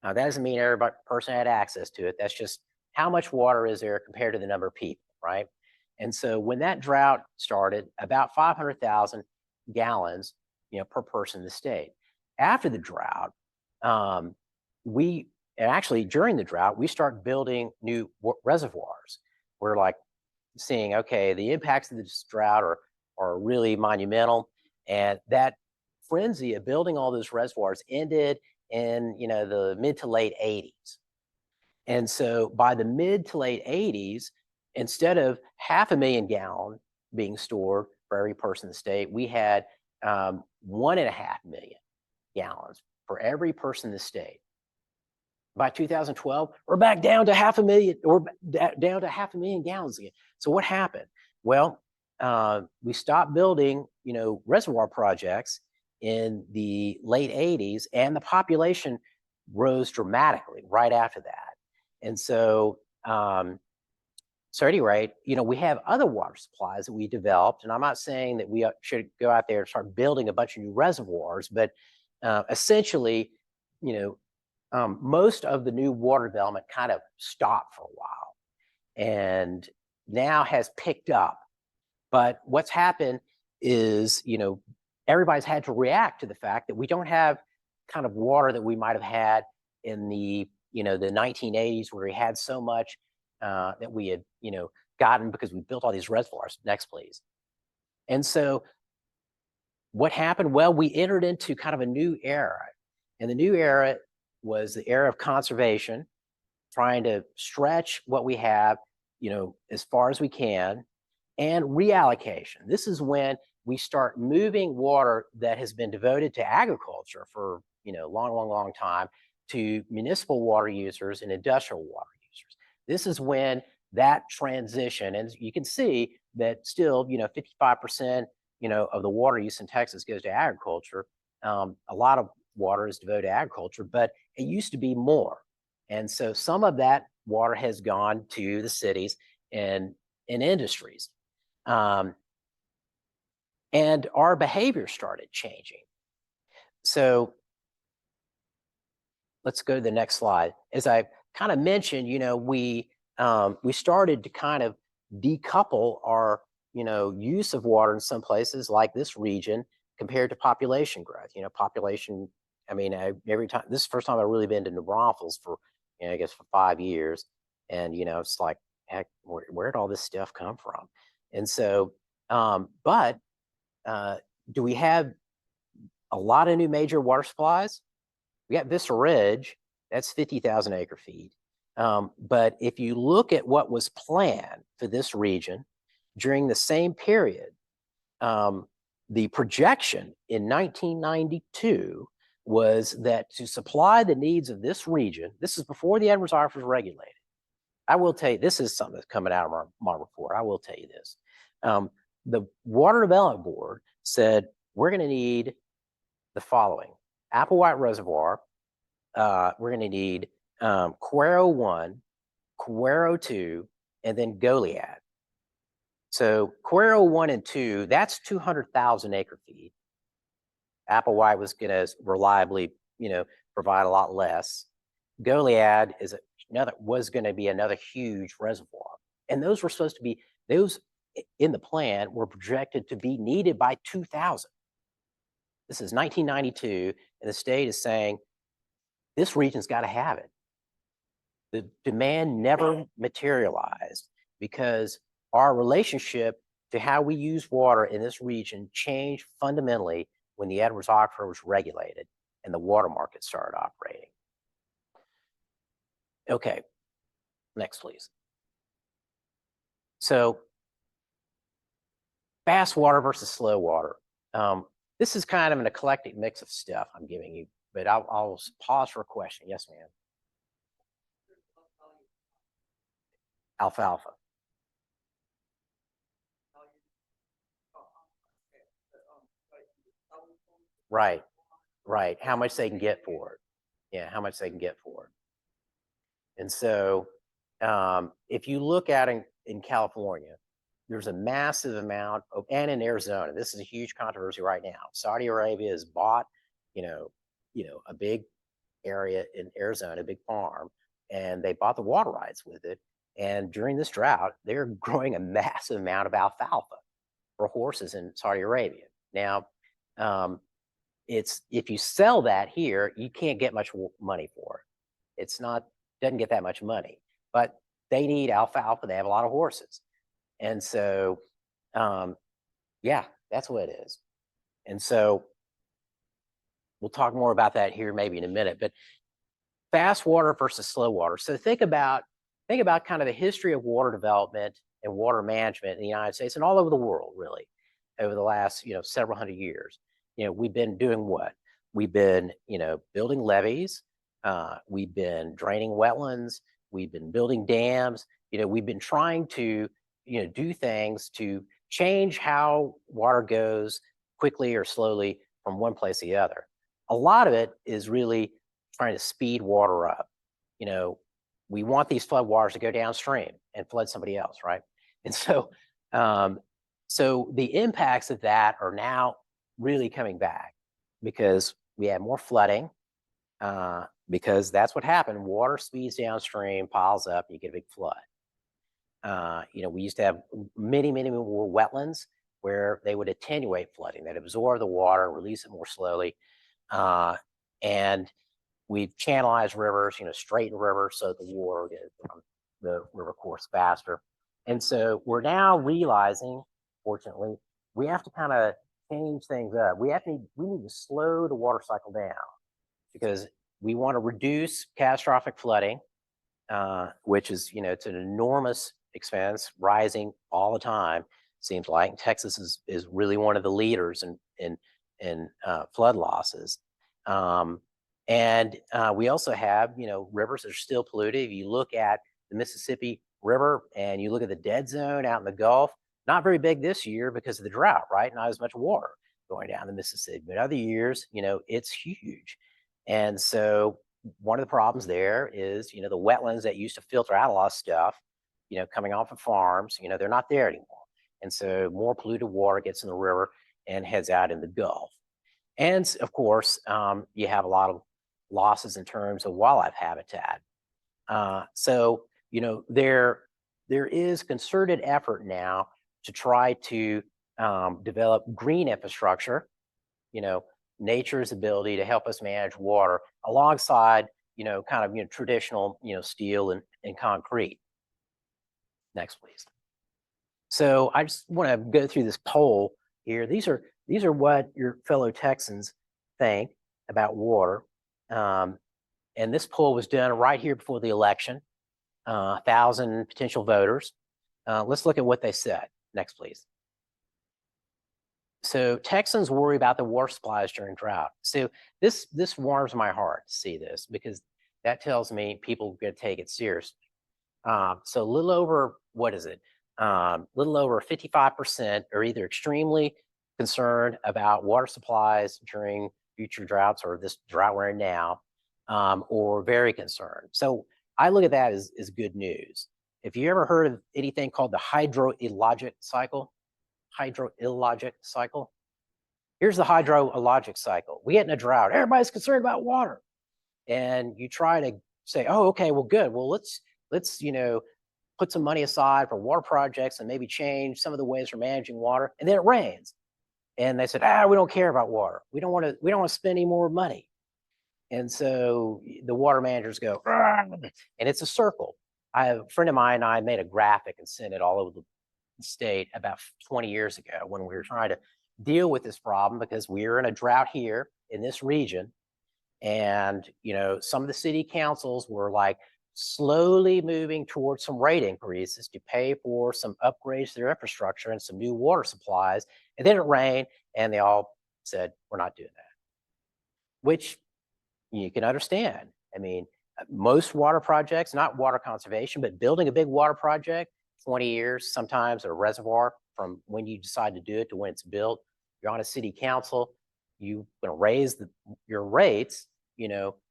Now, that doesn't mean every person had access to it. That's just how much water is there compared to the number of people, right? And so when that drought started, about 500,000 gallons, per person in the state. After the drought, actually during the drought, we start building new reservoirs. We're like seeing, okay, the impacts of this drought are really monumental, and that frenzy of building all those reservoirs ended in the mid to late 80s. And so by the mid to late 80s, instead of 500,000 gallons being stored for every person in the state, we had 1.5 million gallons for every person in the state. By 2012, we're back down to 500,000, or down to 500,000 gallons again. So what happened? Well, we stopped building, reservoir projects in the late 80s, and the population rose dramatically right after that. And so, so at any rate, we have other water supplies that we developed, and I'm not saying that we should go out there and start building a bunch of new reservoirs, but essentially, most of the new water development kind of stopped for a while and now has picked up. But what's happened is, everybody's had to react to the fact that we don't have kind of water that we might have had in the the 1980s where we had so much that we had, gotten because we built all these reservoirs. Next, please. And so what happened? Well, we entered into kind of a new era. And the new era was the era of conservation, trying to stretch what we have, as far as we can, and reallocation. This is when we start moving water that has been devoted to agriculture for, long time to municipal water users and industrial water users. This is when that transition, and you can see that still, 55%, of the water use in Texas goes to agriculture. A lot of water is devoted to agriculture, but it used to be more. And so some of that water has gone to the cities and industries. And our behavior started changing. So let's go to the next slide. As I kind of mentioned, we started to kind of decouple our, use of water in some places like this region compared to population growth. Population, every time, this is the first time I've really been to New Braunfels for, I guess for 5 years. And, it's like, heck, where'd all this stuff come from? And so, but do we have a lot of new major water supplies? We got Vista Ridge, that's 50,000 acre feet. But if you look at what was planned for this region during the same period, the projection in 1992 was that to supply the needs of this region, this is before the Edwards Aquifer was regulated. I will tell you, this is something that's coming out of my report. I will tell you this. The Water Development Board said, we're going to need the following: Applewhite Reservoir, we're going to need Cuero 1, Cuero 2, and then Goliad. So Cuero 1 and 2, that's 200,000 acre feet. Applewhite was going to reliably, provide a lot less. Goliad was going to be another huge reservoir. And those were supposed to be, those in the plan were projected to be needed by 2000. This is 1992, and the state is saying, this region's got to have it. The demand never materialized because our relationship to how we use water in this region changed fundamentally when the Edwards Aquifer was regulated and the water market started operating. Okay, next, please. So, fast water versus slow water. This is kind of an eclectic mix of stuff I'm giving you, but I'll pause for a question. Yes, ma'am. Alfalfa. Right, right. How much they can get for it. Yeah, how much they can get for it. And so if you look at in California, there's a massive amount of, and in Arizona, this is a huge controversy right now. Saudi Arabia has bought, a big area in Arizona, a big farm, and they bought the water rights with it. And during this drought, they're growing a massive amount of alfalfa for horses in Saudi Arabia. Now, if you sell that here, you can't get much money for it. Doesn't get that much money, but they need alfalfa. They have a lot of horses. And so, yeah, that's what it is. And so we'll talk more about that here maybe in a minute, but fast water versus slow water. So think about kind of the history of water development and water management in the United States and all over the world, really, over the last, several hundred years. We've been doing what? We've been, building levees. We've been draining wetlands. We've been building dams. We've been trying to, do things to change how water goes quickly or slowly from one place to the other. A lot of it is really trying to speed water up. We want these flood waters to go downstream and flood somebody else, right? And so, so the impacts of that are now really coming back because we have more flooding, because that's what happened. Water speeds downstream, piles up, and you get a big flood. We used to have many, many more wetlands where they would attenuate flooding. They'd absorb the water, release it more slowly. And we've channelized rivers, straightened rivers so the water gets on the river course faster. And so we're now realizing, fortunately, we have to kind of change things up. We need to slow the water cycle down because we want to reduce catastrophic flooding, which is, it's an enormous expense, rising all the time. Seems like Texas is really one of the leaders in flood losses. And we also have, rivers that are still polluted. If you look at the Mississippi River and you look at the dead zone out in the Gulf, not very big this year because of the drought, right? Not as much water going down the Mississippi. But other years, it's huge. And so one of the problems there is, the wetlands that used to filter out a lot of stuff, coming off of farms, they're not there anymore. And so more polluted water gets in the river and heads out in the Gulf. And of course, you have a lot of losses in terms of wildlife habitat. So, there is concerted effort now to try to develop green infrastructure, nature's ability to help us manage water alongside, traditional, steel and concrete. Next, please. So I just want to go through this poll here. These are what your fellow Texans think about water. And this poll was done right here before the election, 1,000 potential voters. Let's look at what they said. Next, please. So Texans worry about the water supplies during drought. So this warms my heart to see this because that tells me people are going to take it seriously. So a little over, what is it? Little over 55% are either extremely concerned about water supplies during future droughts or this drought we're in now, or very concerned. So I look at that as good news. If you ever heard of anything called the hydrologic cycle, here's the hydrologic cycle. We get in a drought, everybody's concerned about water. And you try to say, oh, okay, well, good. Well, let's put some money aside for water projects and maybe change some of the ways we're managing water. And then it rains. And they said, we don't care about water. We don't want to spend any more money. And so the water managers go, and it's a circle. A friend of mine and I made a graphic and sent it all over the state about 20 years ago when we were trying to deal with this problem because we were in a drought here in this region. And, some of the city councils were like slowly moving towards some rate increases to pay for some upgrades to their infrastructure and some new water supplies. And then it rained and they all said, we're not doing that, which you can understand. I mean, most water projects, not water conservation, but building a big water project, 20 years, sometimes a reservoir from when you decide to do it to when it's built. You're on a city council, you're going to raise your rates,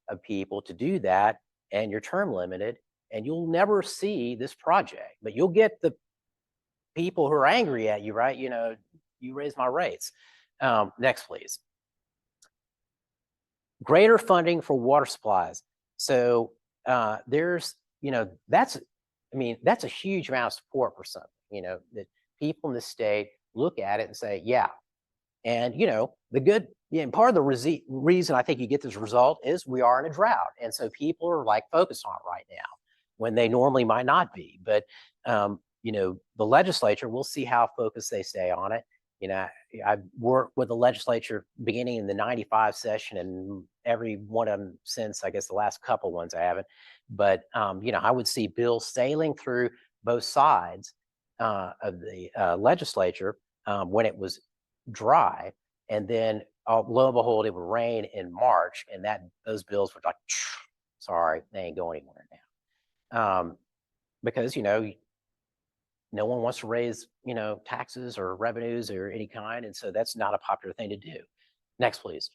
of people to do that, and you're term limited, and you'll never see this project, but you'll get the people who are angry at you, right? You raise my rates. Next, please. Greater funding for water supplies. So there's, that's a huge amount of support for something, that people in the state look at it and say, yeah. And, the good, part of the reason I think you get this result is we are in a drought. And so people are like focused on it right now when they normally might not be. But, the legislature, we'll see how focused they stay on it. I've worked with the legislature beginning in the 95 session and every one of them since, I guess, the last couple ones I haven't. But, I would see bills sailing through both sides of the legislature when it was dry. And then lo and behold, it would rain in March and those bills were like, sorry, they ain't going anywhere now. Because, no one wants to raise, taxes or revenues or any kind. And so that's not a popular thing to do. Next, please.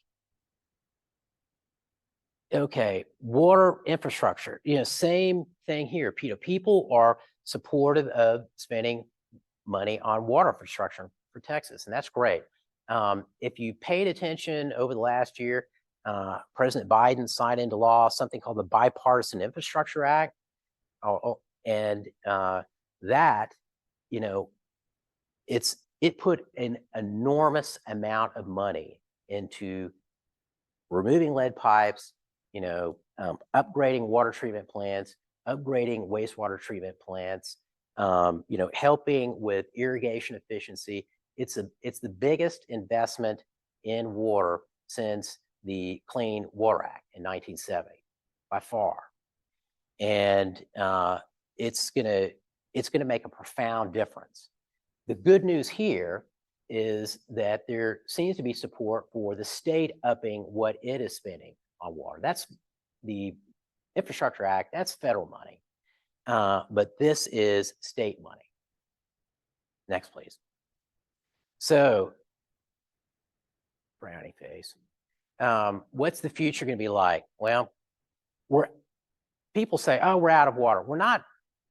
Okay, water infrastructure, same thing here. People are supportive of spending money on water infrastructure for Texas, and that's great. If you paid attention over the last year, President Biden signed into law something called the Bipartisan Infrastructure Act. And that, it put an enormous amount of money into removing lead pipes, upgrading water treatment plants, upgrading wastewater treatment plants, helping with irrigation efficiency. It's the biggest investment in water since the Clean Water Act in 1970, by far. And it's gonna make a profound difference. The good news here is that there seems to be support for the state upping what it is spending on water. That's the Infrastructure Act, that's federal money. But this is state money. Next, please. So, frowny face. What's the future going to be like? Well, people say, oh, we're out of water. We're not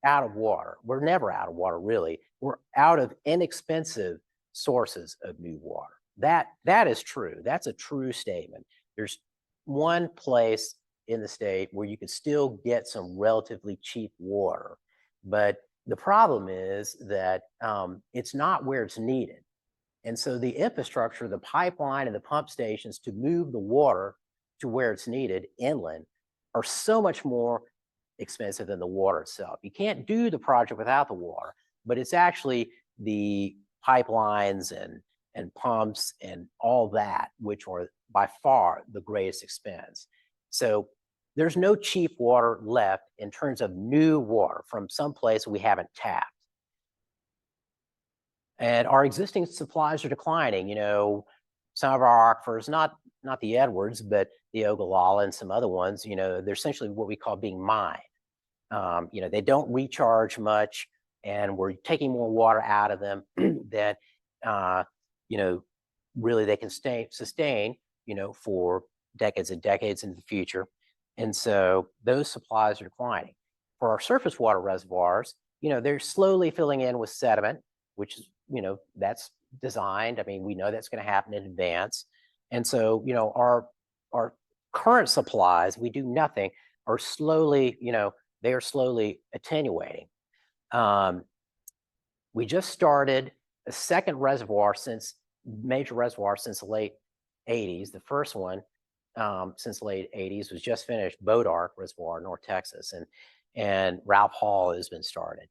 out of water. We're never out of water, really. We're out of inexpensive sources of new water. That is true. That's a true statement. There's one place in the state where you can still get some relatively cheap water, but the problem is that it's not where it's needed. And so the infrastructure, the pipeline and the pump stations to move the water to where it's needed inland are so much more expensive than the water itself. You can't do the project without the water, but it's actually the pipelines and pumps and all that, which are by far the greatest expense. So there's no cheap water left in terms of new water from someplace we haven't tapped. And our existing supplies are declining. Some of our aquifers, not the Edwards, but the Ogallala and some other ones, they're essentially what we call being mined. They don't recharge much, and we're taking more water out of them than, really they can sustain, for decades and decades in the future. And so those supplies are declining. For our surface water reservoirs, they're slowly filling in with sediment, which is, that's designed. I mean, we know that's going to happen in advance. And so, our current supplies, we do nothing, are slowly, they are slowly attenuating. We just started a second major reservoir since the late 80s. The first one since the late 80s was just finished, Votteler Reservoir, North Texas, and Ralph Hall has been started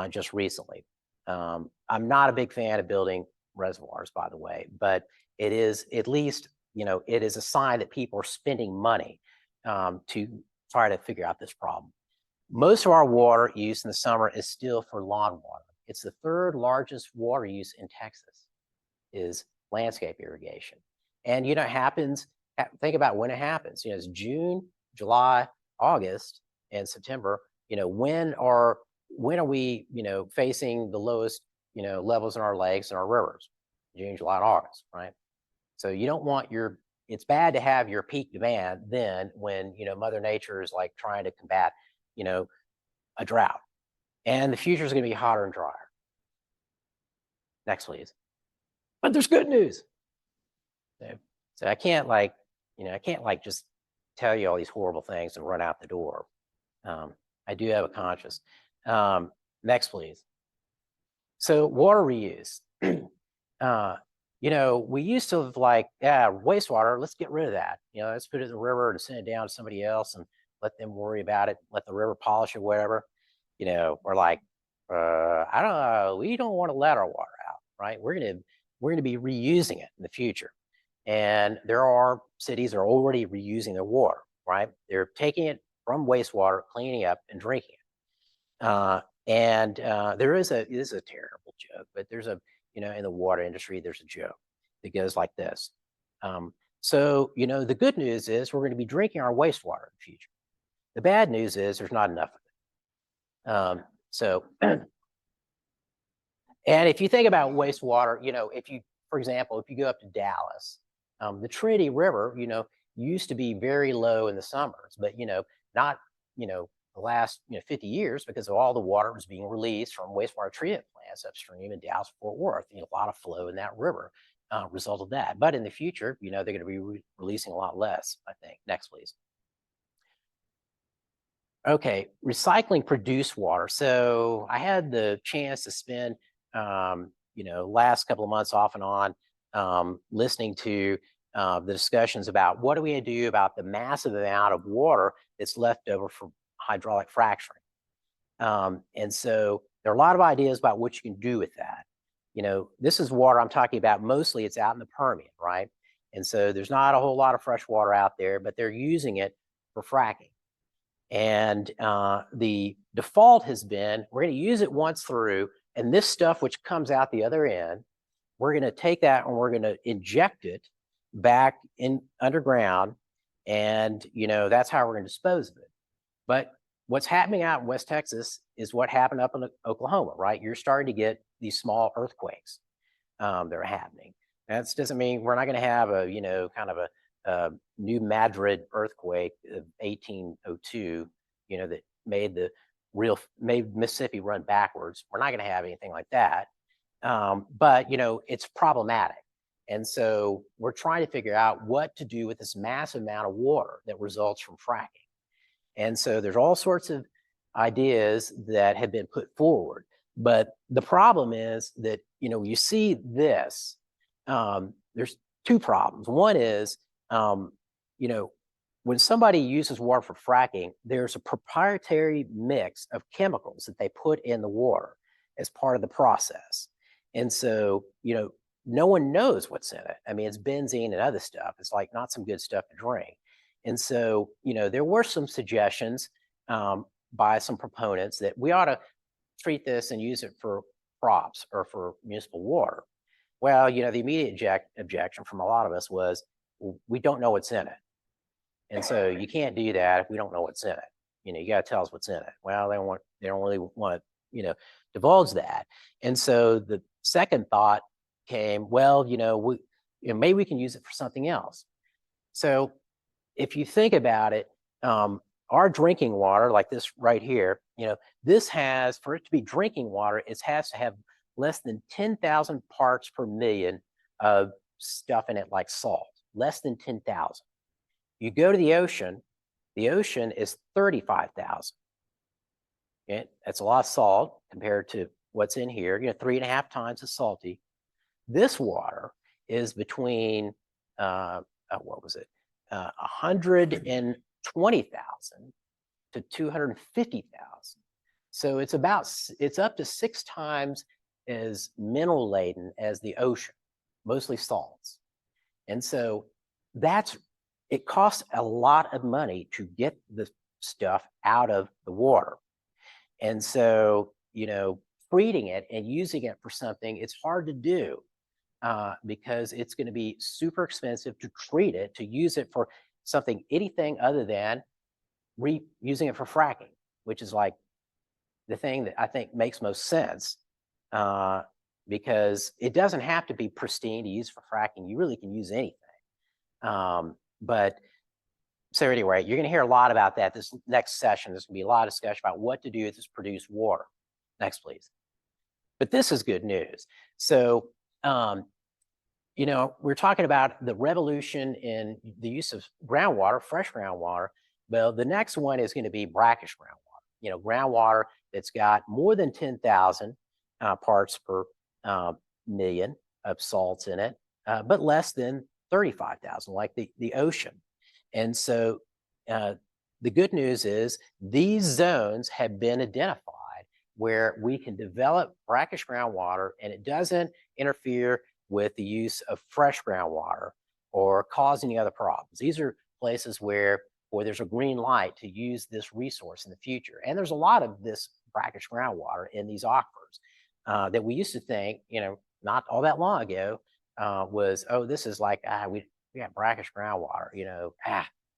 just recently. I'm not a big fan of building reservoirs, by the way, but it is at least, it is a sign that people are spending money to try to figure out this problem. Most of our water use in the summer is still for lawn water. It's the third largest water use in Texas is landscape irrigation. And, it happens, think about when it happens. It's June, July, August, and September. When are we, facing the lowest, levels in our lakes and our rivers? June, July, and August, right? So you don't want it's bad to have your peak demand then when, Mother Nature is like trying to combat, a drought. And the future is going to be hotter and drier. Next, please. But there's good news. So I can't just tell you all these horrible things and run out the door. I do have a conscience. Next, please. So water reuse. We used to wastewater, let's get rid of that. Let's put it in the river and send it down to somebody else and let them worry about it, let the river polish it, whatever. We're like, I don't know, we don't want to let our water out, right? We're gonna be reusing it in the future. And there are cities that are already reusing their water, right? They're taking it from wastewater, cleaning up and drinking it. There is a terrible joke, but there's in the water industry, there's a joke that goes like this. So, the good news is we're going to be drinking our wastewater in the future. The bad news is there's not enough of it. And if you think about wastewater, for example, if you go up to Dallas, the Trinity River, used to be very low in the summers, but, not, the last 50 years because of all the water was being released from wastewater treatment plants upstream in Dallas, Fort Worth. A lot of flow in that river result of that. But in the future, they're going to be releasing a lot less, I think. Next, please. Okay, recycling produced water. So I had the chance to spend, last couple of months off and on listening to the discussions about what are we going to do about the massive amount of water that's left over for hydraulic fracturing. And so there are a lot of ideas about what you can do with that. You know, this is water I'm talking about. Mostly it's out in the Permian, right? And so there's not a whole lot of fresh water out there, but they're using it for fracking. And the default has been, we're going to use it once through, and this stuff which comes out the other end, we're going to take that and we're going to inject it back in underground. And, you know, that's how we're going to dispose of it. But what's happening out in West Texas is what happened up in Oklahoma, right? You're starting to get these small earthquakes that are happening. That doesn't mean we're not going to have a, you know, kind of a New Madrid earthquake of 1802, you know, that made Mississippi run backwards. We're not going to have anything like that. But, you know, it's problematic. And so we're trying to figure out what to do with this massive amount of water that results from fracking. And so there's all sorts of ideas that have been put forward. But the problem is that, you know, you see this, there's two problems. One is, you know, when somebody uses water for fracking, there's a proprietary mix of chemicals that they put in the water as part of the process. And so, you know, no one knows what's in it. I mean, it's benzene and other stuff. It's like not some good stuff to drink. And so, you know, there were some suggestions by some proponents that we ought to treat this and use it for crops or for municipal water. Well, you know, the immediate objection from a lot of us was, well, we don't know what's in it. And so you can't do that if we don't know what's in it. You know, you got to tell us what's in it. Well, they don't really want to, you know, divulge that. And so the second thought came, well, you know, maybe we can use it for something else. So if you think about it, our drinking water, like this right here, you know, this has, for it to be drinking water, it has to have less than 10,000 parts per million of stuff in it, like salt, less than 10,000. You go to the ocean is 35,000. Okay? That's a lot of salt compared to what's in here, you know, 3.5 times as salty. This water is between, what was it? 120,000 to 250,000. So it's up to 6 times as mineral laden as the ocean, mostly salts. And so it costs a lot of money to get the stuff out of the water. And so, you know, treating it and using it for something, it's hard to do because it's going to be super expensive to treat it, to use it for something, anything other than using it for fracking, which is like the thing that I think makes most sense because it doesn't have to be pristine to use for fracking. You really can use anything. But so anyway, you're going to hear a lot about that this next session. There's going to be a lot of discussion about what to do with this produced water. Next, please. But this is good news. So, you know, we're talking about the revolution in the use of groundwater, fresh groundwater. Well, the next one is going to be brackish groundwater. You know, groundwater that's got more than 10,000 parts per million of salts in it, but less than 35,000, like the ocean. And so the good news is these zones have been identified where we can develop brackish groundwater and it doesn't interfere with the use of fresh groundwater or cause any other problems. These are places where there's a green light to use this resource in the future. And there's a lot of this brackish groundwater in these aquifers that we used to think, you know, not all that long ago was, oh, this is like, we got brackish groundwater, you know,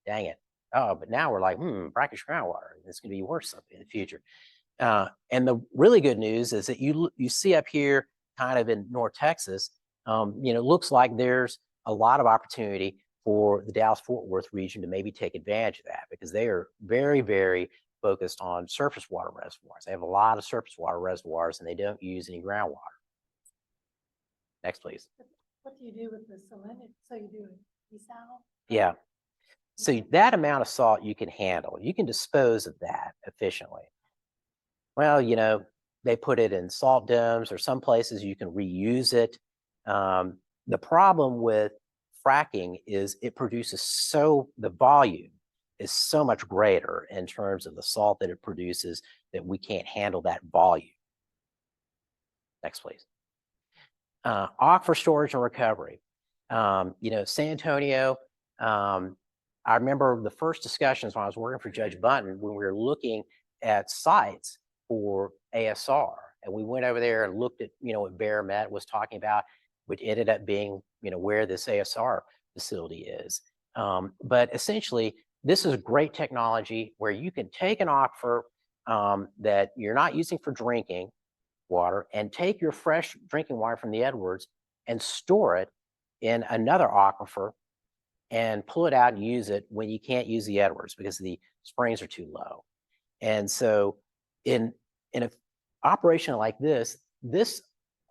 dang it. Oh, but now we're like, brackish groundwater. It's going to be worse in the future. And the really good news is that you see up here kind of in North Texas, you know, looks like there's a lot of opportunity for the Dallas-Fort Worth region to maybe take advantage of that because they are very, very focused on surface water reservoirs. They have a lot of surface water reservoirs and they don't use any groundwater. Next, please. What do you do with the salinity? So you do desal? Yeah. So that amount of salt you can handle, you can dispose of that efficiently. Well, you know, they put it in salt domes or some places you can reuse it. The problem with fracking is it produces the volume is so much greater in terms of the salt that it produces that we can't handle that volume. Next, please. Aquifer storage and recovery. San Antonio, I remember the first discussions when I was working for Judge Bunton when we were looking at sites for ASR. And we went over there and looked at, what Bear Met was talking about, which ended up being, where this ASR facility is. But essentially, this is great technology where you can take an aquifer that you're not using for drinking water and take your fresh drinking water from the Edwards and store it in another aquifer and pull it out and use it when you can't use the Edwards because the springs are too low. And so in an operation like this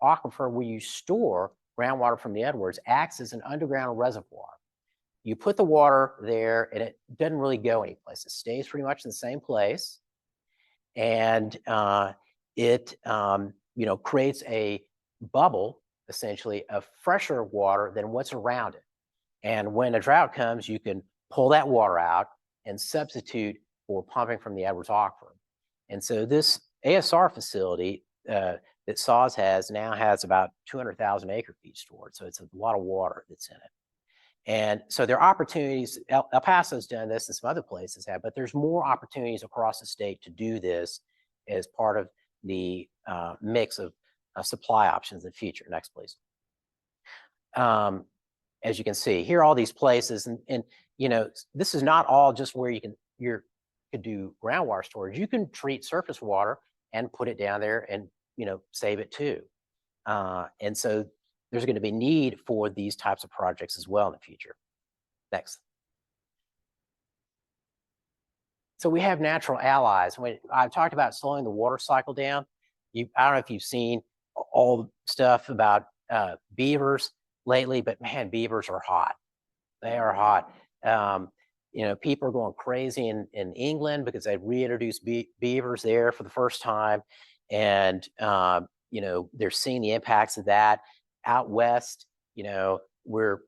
aquifer where you store groundwater from the Edwards acts as an underground reservoir. You put the water there and it doesn't really go anyplace. It stays pretty much in the same place. And it creates a bubble, essentially, of fresher water than what's around it. And when a drought comes, you can pull that water out and substitute for pumping from the Edwards aquifer. And so this ASR facility that SAWS now has about 200,000 acre feet stored. So it's a lot of water that's in it. And so there are opportunities, El Paso's done this and some other places have, but there's more opportunities across the state to do this as part of the mix of supply options in the future. Next, please. As you can see, here are all these places, and this is not all just where you could do groundwater storage. You can treat surface water and put it down there and save it too. And so there's going to be need for these types of projects as well in the future. Next. So we have natural allies. When I talked about slowing the water cycle down, I don't know if you've seen all the stuff about beavers lately, but man, beavers are hot. They are hot. People are going crazy in England because they reintroduced beavers there for the first time. And, they're seeing the impacts of that. Out west, we're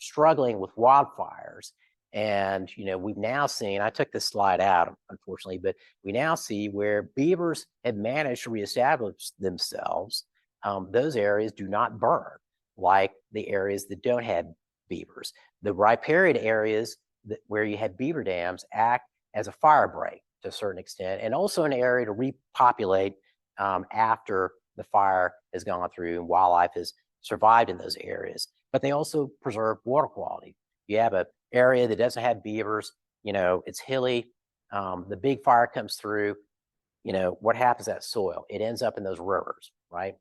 struggling with wildfires. And, we've now seen, I took this slide out, unfortunately, but we now see where beavers have managed to reestablish themselves. Those areas do not burn like the areas that don't have beavers. The riparian areas where you have beaver dams act as a fire break to a certain extent, and also an area to repopulate after the fire has gone through and wildlife has survived in those areas. But they also preserve water quality. You have an area that doesn't have beavers, it's hilly, the big fire comes through, what happens to that soil? It ends up in those rivers, right?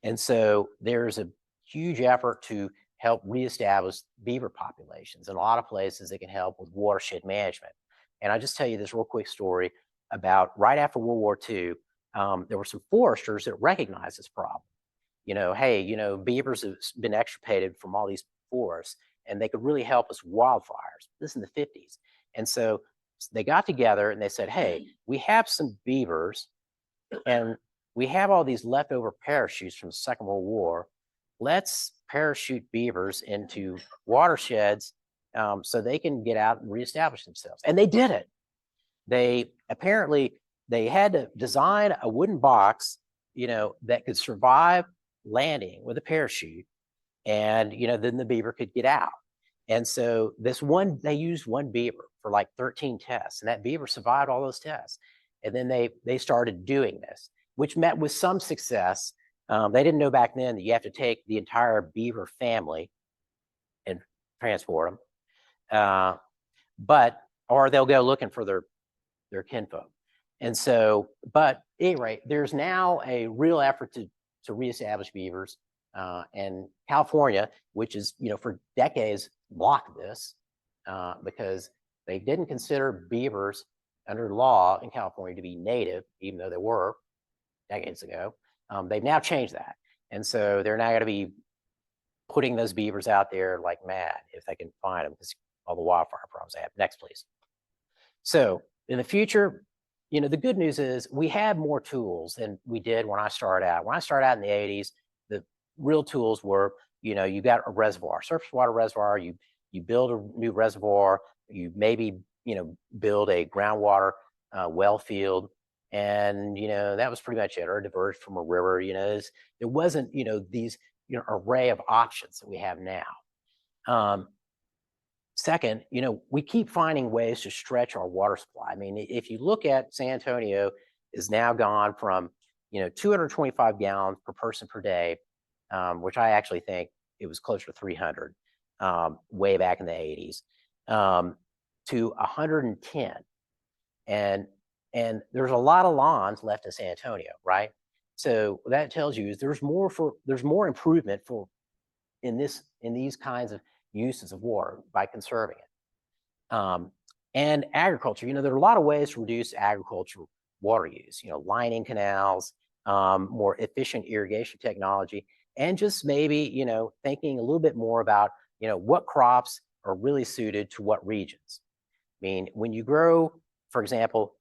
And so there's a huge effort to help reestablish beaver populations. In a lot of places, it can help with watershed management. And I'll just tell you this real quick story about right after World War II, there were some foresters that recognized this problem. Hey, beavers have been extirpated from all these forests and they could really help us with wildfires. This is in the 50s. And so they got together and they said, hey, we have some beavers and we have all these leftover parachutes from the Second World War. Let's parachute beavers into watersheds so they can get out and reestablish themselves. And they did it. They had to design a wooden box, that could survive landing with a parachute. And, then the beaver could get out. And so they used one beaver for like 13 tests, and that beaver survived all those tests. And then they started doing this, which met with some success. They didn't know back then that you have to take the entire beaver family and transport them, or they'll go looking for their kinfolk. And so, but at any rate, there's now a real effort to reestablish beavers. And California, which is, for decades blocked this because they didn't consider beavers under law in California to be native, even though they were decades ago. They've now changed that. And so they're now going to be putting those beavers out there like mad if they can find them because all the wildfire problems they have. Next, please. So in the future, the good news is we have more tools than we did when I started out. When I started out in the 80s, the real tools were, you got a reservoir, surface water reservoir, you build a new reservoir, you maybe, build a groundwater well field, and, that was pretty much it, or diverged from a river, there wasn't, these, array of options that we have now. Second, we keep finding ways to stretch our water supply. I mean, if you look at San Antonio is now gone from, 225 gallons per person per day, which I actually think it was closer to 300 way back in the 80s, to 110. And there's a lot of lawns left in San Antonio, right? So that tells you is there's more improvement in these kinds of uses of water by conserving it. And agriculture, there are a lot of ways to reduce agricultural water use, lining canals, more efficient irrigation technology, and just maybe, thinking a little bit more about, what crops are really suited to what regions. I mean, when you grow, for example,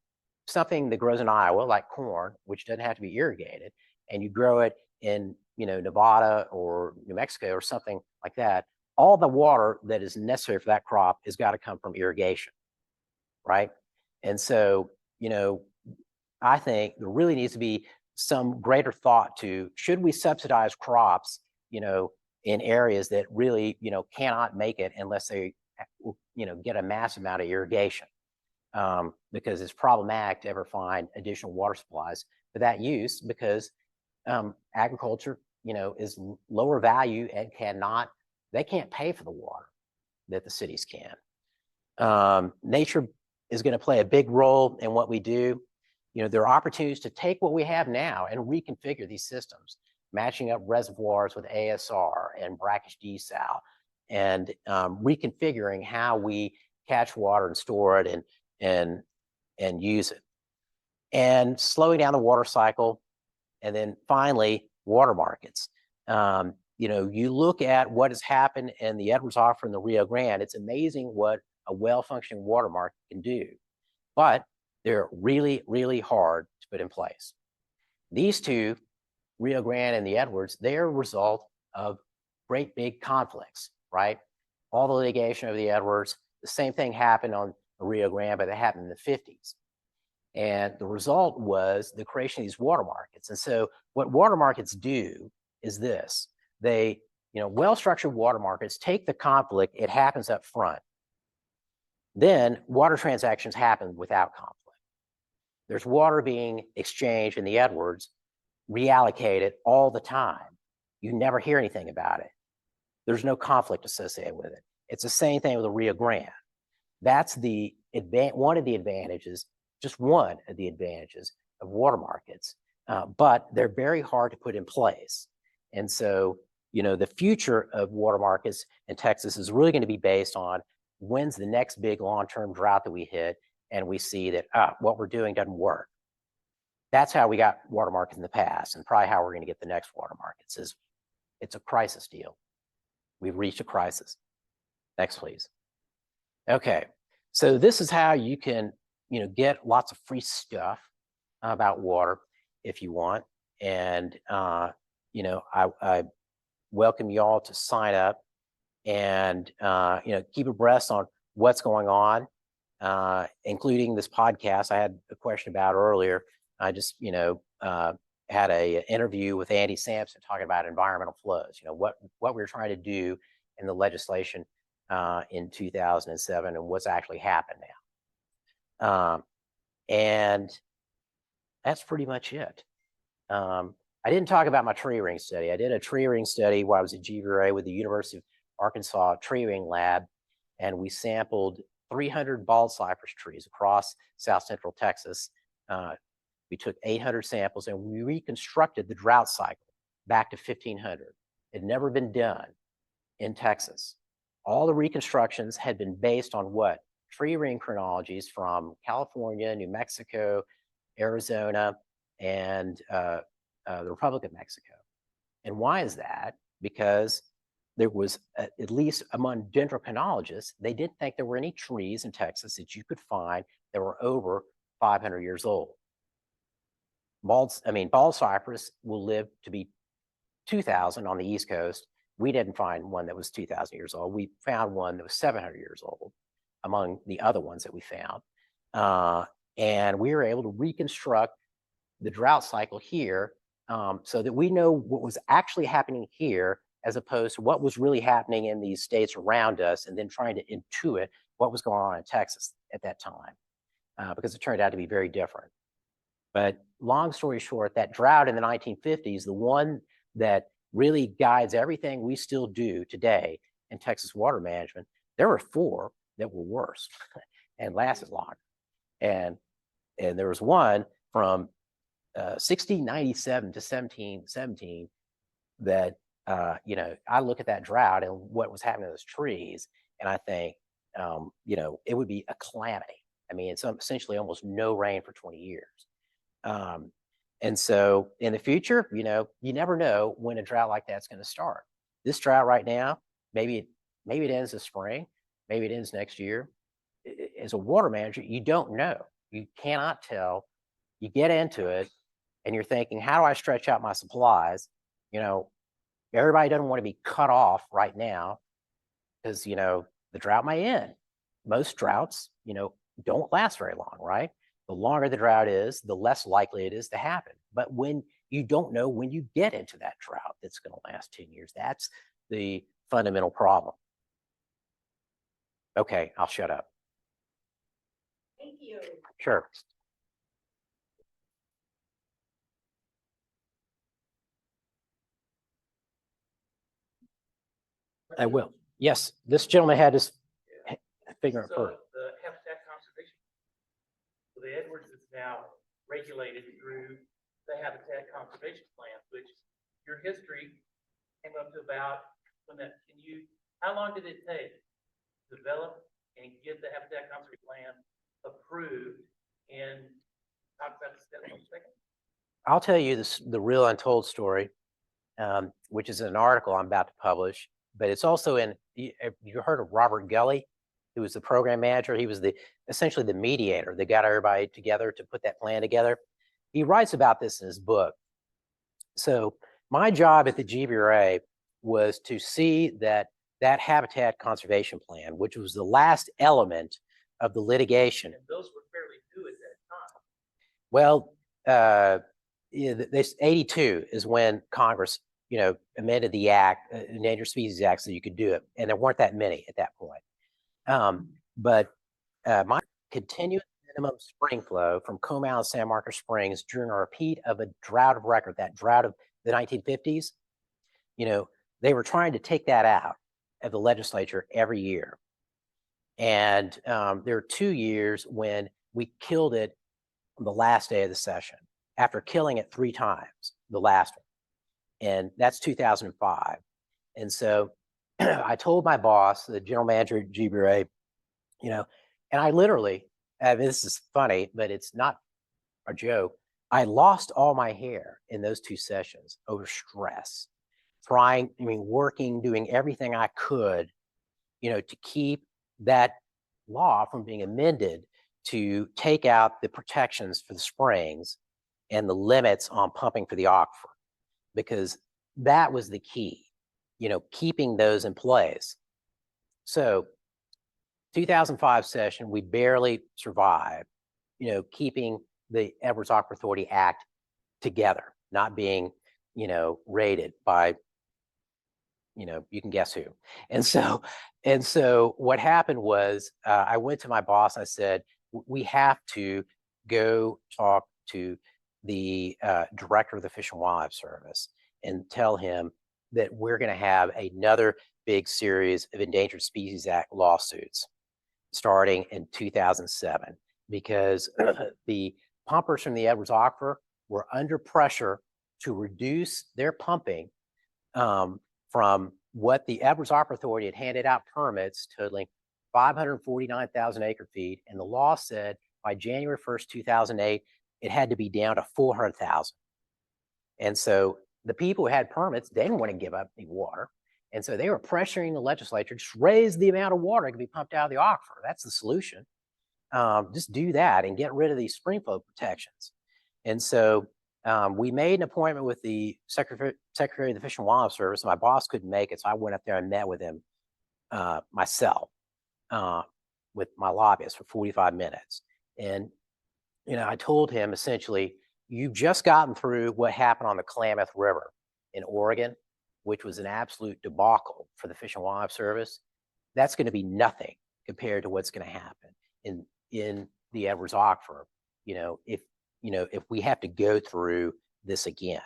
something that grows in Iowa, like corn, which doesn't have to be irrigated, and you grow it in, Nevada or New Mexico or something like that, all the water that is necessary for that crop has got to come from irrigation, right? And so, I think there really needs to be some greater thought to, should we subsidize crops, in areas that really, cannot make it unless they, get a massive amount of irrigation, because it's problematic to ever find additional water supplies for that use, because agriculture, is lower value and they can't pay for the water that the cities can. Nature is going to play a big role in what we do. There are opportunities to take what we have now and reconfigure these systems, matching up reservoirs with ASR and brackish desal, and reconfiguring how we catch water and store it and use it, and slowing down the water cycle. And then finally, water markets. You look at what has happened in the Edwards Aquifer and the Rio Grande, it's amazing what a well-functioning water market can do, but they're really, really hard to put in place. These two, Rio Grande and the Edwards, they're a result of great big conflicts, right? All the litigation over the Edwards, the same thing happened on the Rio Grande, but it happened in the 50s. And the result was the creation of these water markets. And so what water markets do is this: they, well-structured water markets take the conflict, it happens up front. Then water transactions happen without conflict. There's water being exchanged in the Edwards, reallocated all the time. You never hear anything about it. There's no conflict associated with it. It's the same thing with the Rio Grande. That's one of the advantages, just one of the advantages of water markets, but they're very hard to put in place. And so, the future of water markets in Texas is really going to be based on when's the next big long-term drought that we hit, and we see that what we're doing doesn't work. That's how we got water markets in the past, and probably how we're going to get the next water markets is it's a crisis deal. We've reached a crisis. Next, please. Okay, so this is how you can, get lots of free stuff about water if you want. And, I welcome you all to sign up and, keep abreast on what's going on, including this podcast I had a question about earlier. I just, had a interview with Andy Sampson talking about environmental flows, what we're trying to do in the legislation in 2007 and what's actually happened now. And that's pretty much it. I didn't talk about my tree ring study. I did a tree ring study while I was at GVRA with the University of Arkansas Tree Ring Lab, and we sampled 300 bald cypress trees across South Central Texas. We took 800 samples and we reconstructed the drought cycle back to 1500. It had never been done in Texas. All the reconstructions had been based on what? Tree ring chronologies from California, New Mexico, Arizona, and the Republic of Mexico. And why is that? Because there was, at least among dendrochronologists, they didn't think there were any trees in Texas that you could find that were over 500 years old. Bald cypress will live to be 2000 on the East Coast We didn't find one that was 2,000 years old. We found one that was 700 years old among the other ones that we found. And we were able to reconstruct the drought cycle here so that we know what was actually happening here as opposed to what was really happening in these states around us, and then trying to intuit what was going on in Texas at that time, because it turned out to be very different. But long story short, that drought in the 1950s, the one that really guides everything we still do today in Texas water management, there were 4 that were worse and lasted longer. And there was one from 1697 to 1717 that, I look at that drought and what was happening to those trees, and I think, it would be a calamity. I mean, it's essentially almost no rain for 20 years. And so in the future, you never know when a drought like that's going to start. This drought right now, maybe it ends this spring, maybe it ends next year. As a water manager, you don't know. You cannot tell. You get into it and you're thinking, how do I stretch out my supplies? Everybody doesn't want to be cut off right now because, the drought might end. Most droughts, don't last very long, right? The longer the drought is, the less likely it is to happen. But when you don't know when you get into that drought that's going to last 10 years, that's the fundamental problem. Okay, I'll shut up. Thank you. Sure. I will. Yes, this gentleman had his finger in first. The habitat conservation. So the Edwards is now regulated through the habitat conservation plan, which your history came up to about when that, how long did it take to develop and get the habitat conservation plan approved, and talk about the steps for a second? I'll tell you the real untold story, which is an article I'm about to publish, but it's also in, you heard of Robert Gully, who was the program manager. He was essentially the mediator that got everybody together to put that plan together. He writes about this in his book. So my job at the GBRA was to see that habitat conservation plan, which was the last element of the litigation. And those were fairly new at that time. Well, this 82 is when Congress, amended the act, Endangered Species Act, so you could do it. And there weren't that many at that point. But my continuous minimum spring flow from Comal and San Marcos Springs during a repeat of a drought of record, that drought of the 1950s, they were trying to take that out of the legislature every year. And there are 2 years when we killed it on the last day of the session, after killing it 3 times, the last one. And that's 2005. And so I told my boss, the general manager at GBRA, and I literally, this is funny, but it's not a joke. I lost all my hair in those 2 sessions over stress, working, doing everything I could, to keep that law from being amended to take out the protections for the springs and the limits on pumping for the aquifer, because that was the key, keeping those in place. So 2005 session, we barely survived, keeping the Edwards Aquifer Authority Act together, not being, raided by, you can guess who. And so what happened was I went to my boss. I said, we have to go talk to the director of the Fish and Wildlife Service and tell him that we're going to have another big series of Endangered Species Act lawsuits starting in 2007, because the pumpers from the Edwards Aquifer were under pressure to reduce their pumping from what the Edwards Aquifer Authority had handed out permits totaling 549,000 acre feet. And the law said by January 1st, 2008, it had to be down to 400,000. And so the people who had permits, they didn't want to give up any water. And so they were pressuring the legislature, just raise the amount of water that can be pumped out of the aquifer. That's the solution. Just do that and get rid of these spring flow protections. And so we made an appointment with the Secretary of the Fish and Wildlife Service. My boss couldn't make it, so I went up there and met with him myself with my lobbyist for 45 minutes. And, I told him essentially, you've just gotten through what happened on the Klamath River in Oregon, which was an absolute debacle for the Fish and Wildlife Service. That's going to be nothing compared to what's going to happen in the Edwards Aquifer. If we have to go through this again,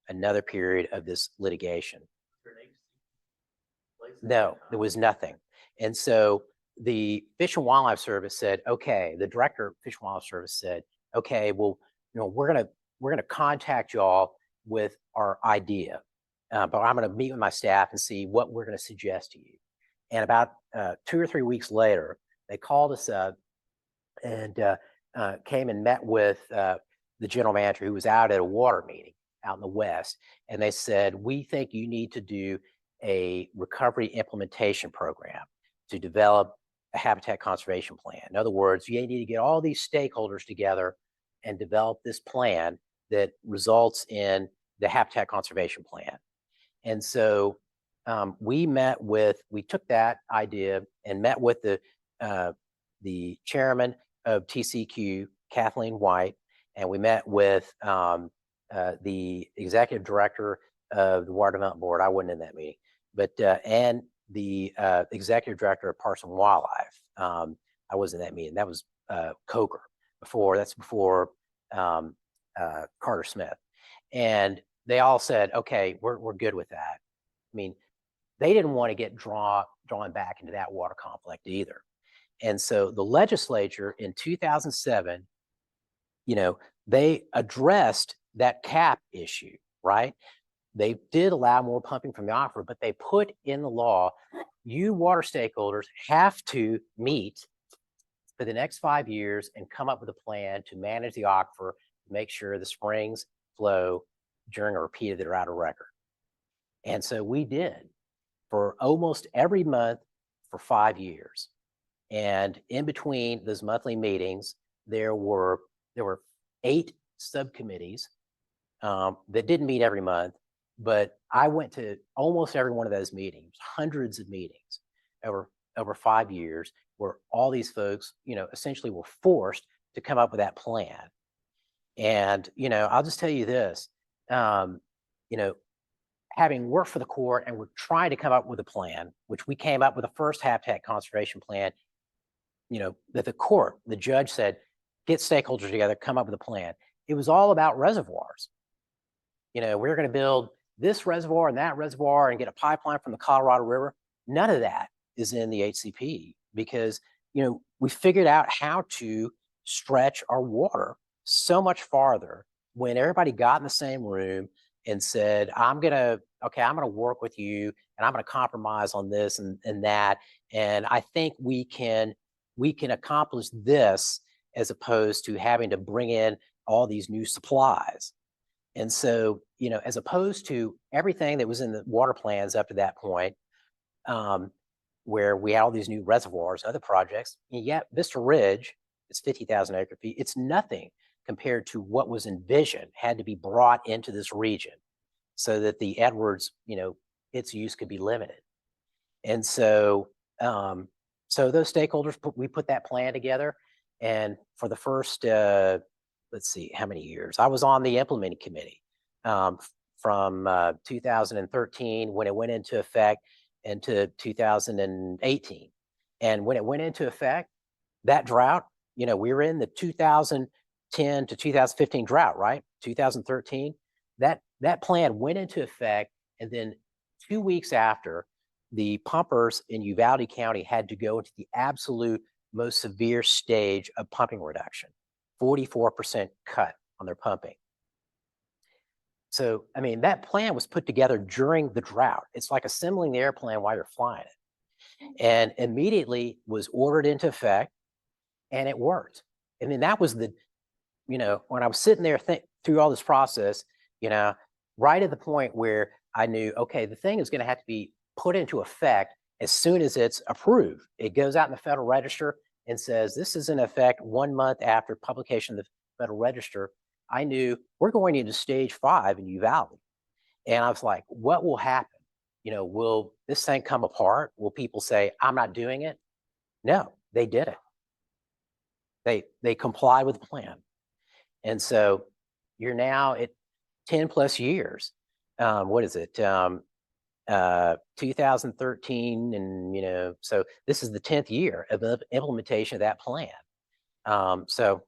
another period of this litigation. No, there was nothing. And so the Fish and Wildlife Service said, okay, the director of Fish and Wildlife Service said, okay, well, we're gonna contact y'all with our idea, but I'm gonna meet with my staff and see what we're gonna suggest to you. And about 2 or 3 weeks later, they called us up and came and met with the general manager, who was out at a water meeting out in the West. And they said, we think you need to do a recovery implementation program to develop a habitat conservation plan. In other words, you need to get all these stakeholders together and develop this plan that results in the habitat conservation plan. And so we took that idea and met with the chairman of TCQ, Kathleen White, and we met with the executive director of the Water Development Board. I wasn't in that meeting, but and the executive director of Parks and Wildlife. I was in that meeting. That was Coker before. That's before Carter Smith, and they all said, "Okay, we're good with that." I mean, they didn't want to get drawn back into that water conflict either, and so the legislature in 2007, they addressed that cap issue, right? They did allow more pumping from the aquifer, but they put in the law, you water stakeholders have to meet for the next 5 years and come up with a plan to manage the aquifer, make sure the springs flow during a repeat that are out of record. And so we did for almost every month for 5 years. And in between those monthly meetings, there were 8 subcommittees that didn't meet every month, but I went to almost every one of those meetings, hundreds of meetings over 5 years, where all these folks, essentially were forced to come up with that plan. And, I'll just tell you this, having worked for the court and we're trying to come up with a plan, which we came up with the first habitat conservation plan, that the judge said, get stakeholders together, come up with a plan. It was all about reservoirs. We're going to build this reservoir and that reservoir and get a pipeline from the Colorado River. None of that is in the HCP because, we figured out how to stretch our water so much farther when everybody got in the same room and said, I'm going to work with you and I'm going to compromise on this and that. And I think we can accomplish this as opposed to having to bring in all these new supplies. And so, as opposed to everything that was in the water plans up to that point, where we had all these new reservoirs, other projects, and yet Vista Ridge, it's 50,000 acre feet. It's nothing compared to what was envisioned, had to be brought into this region so that the Edwards, its use could be limited. And so, those stakeholders, we put that plan together. And for the first, let's see, how many years? I was on the implementing committee from 2013 when it went into effect into 2018. And when it went into effect, that drought, we were in the 2010 to 2015 drought, right? 2013, that plan went into effect. And then 2 weeks after, the pumpers in Uvalde County had to go into the absolute most severe stage of pumping reduction, 44% cut on their pumping. So, that plan was put together during the drought. It's like assembling the airplane while you're flying it. And immediately was ordered into effect, and it worked. That was when I was sitting there through all this process, right at the point where I knew, okay, the thing is going to have to be put into effect as soon as it's approved. It goes out in the Federal Register and says, this is in effect 1 month after publication of the Federal Register. I knew we're going into stage 5 in Uvalde. And I was like, what will happen? Will this thing come apart? Will people say, I'm not doing it? No, they did it. They comply with the plan. And so you're now at 10 plus years. What is it? 2013. And, so this is the 10th year of implementation of that plan. So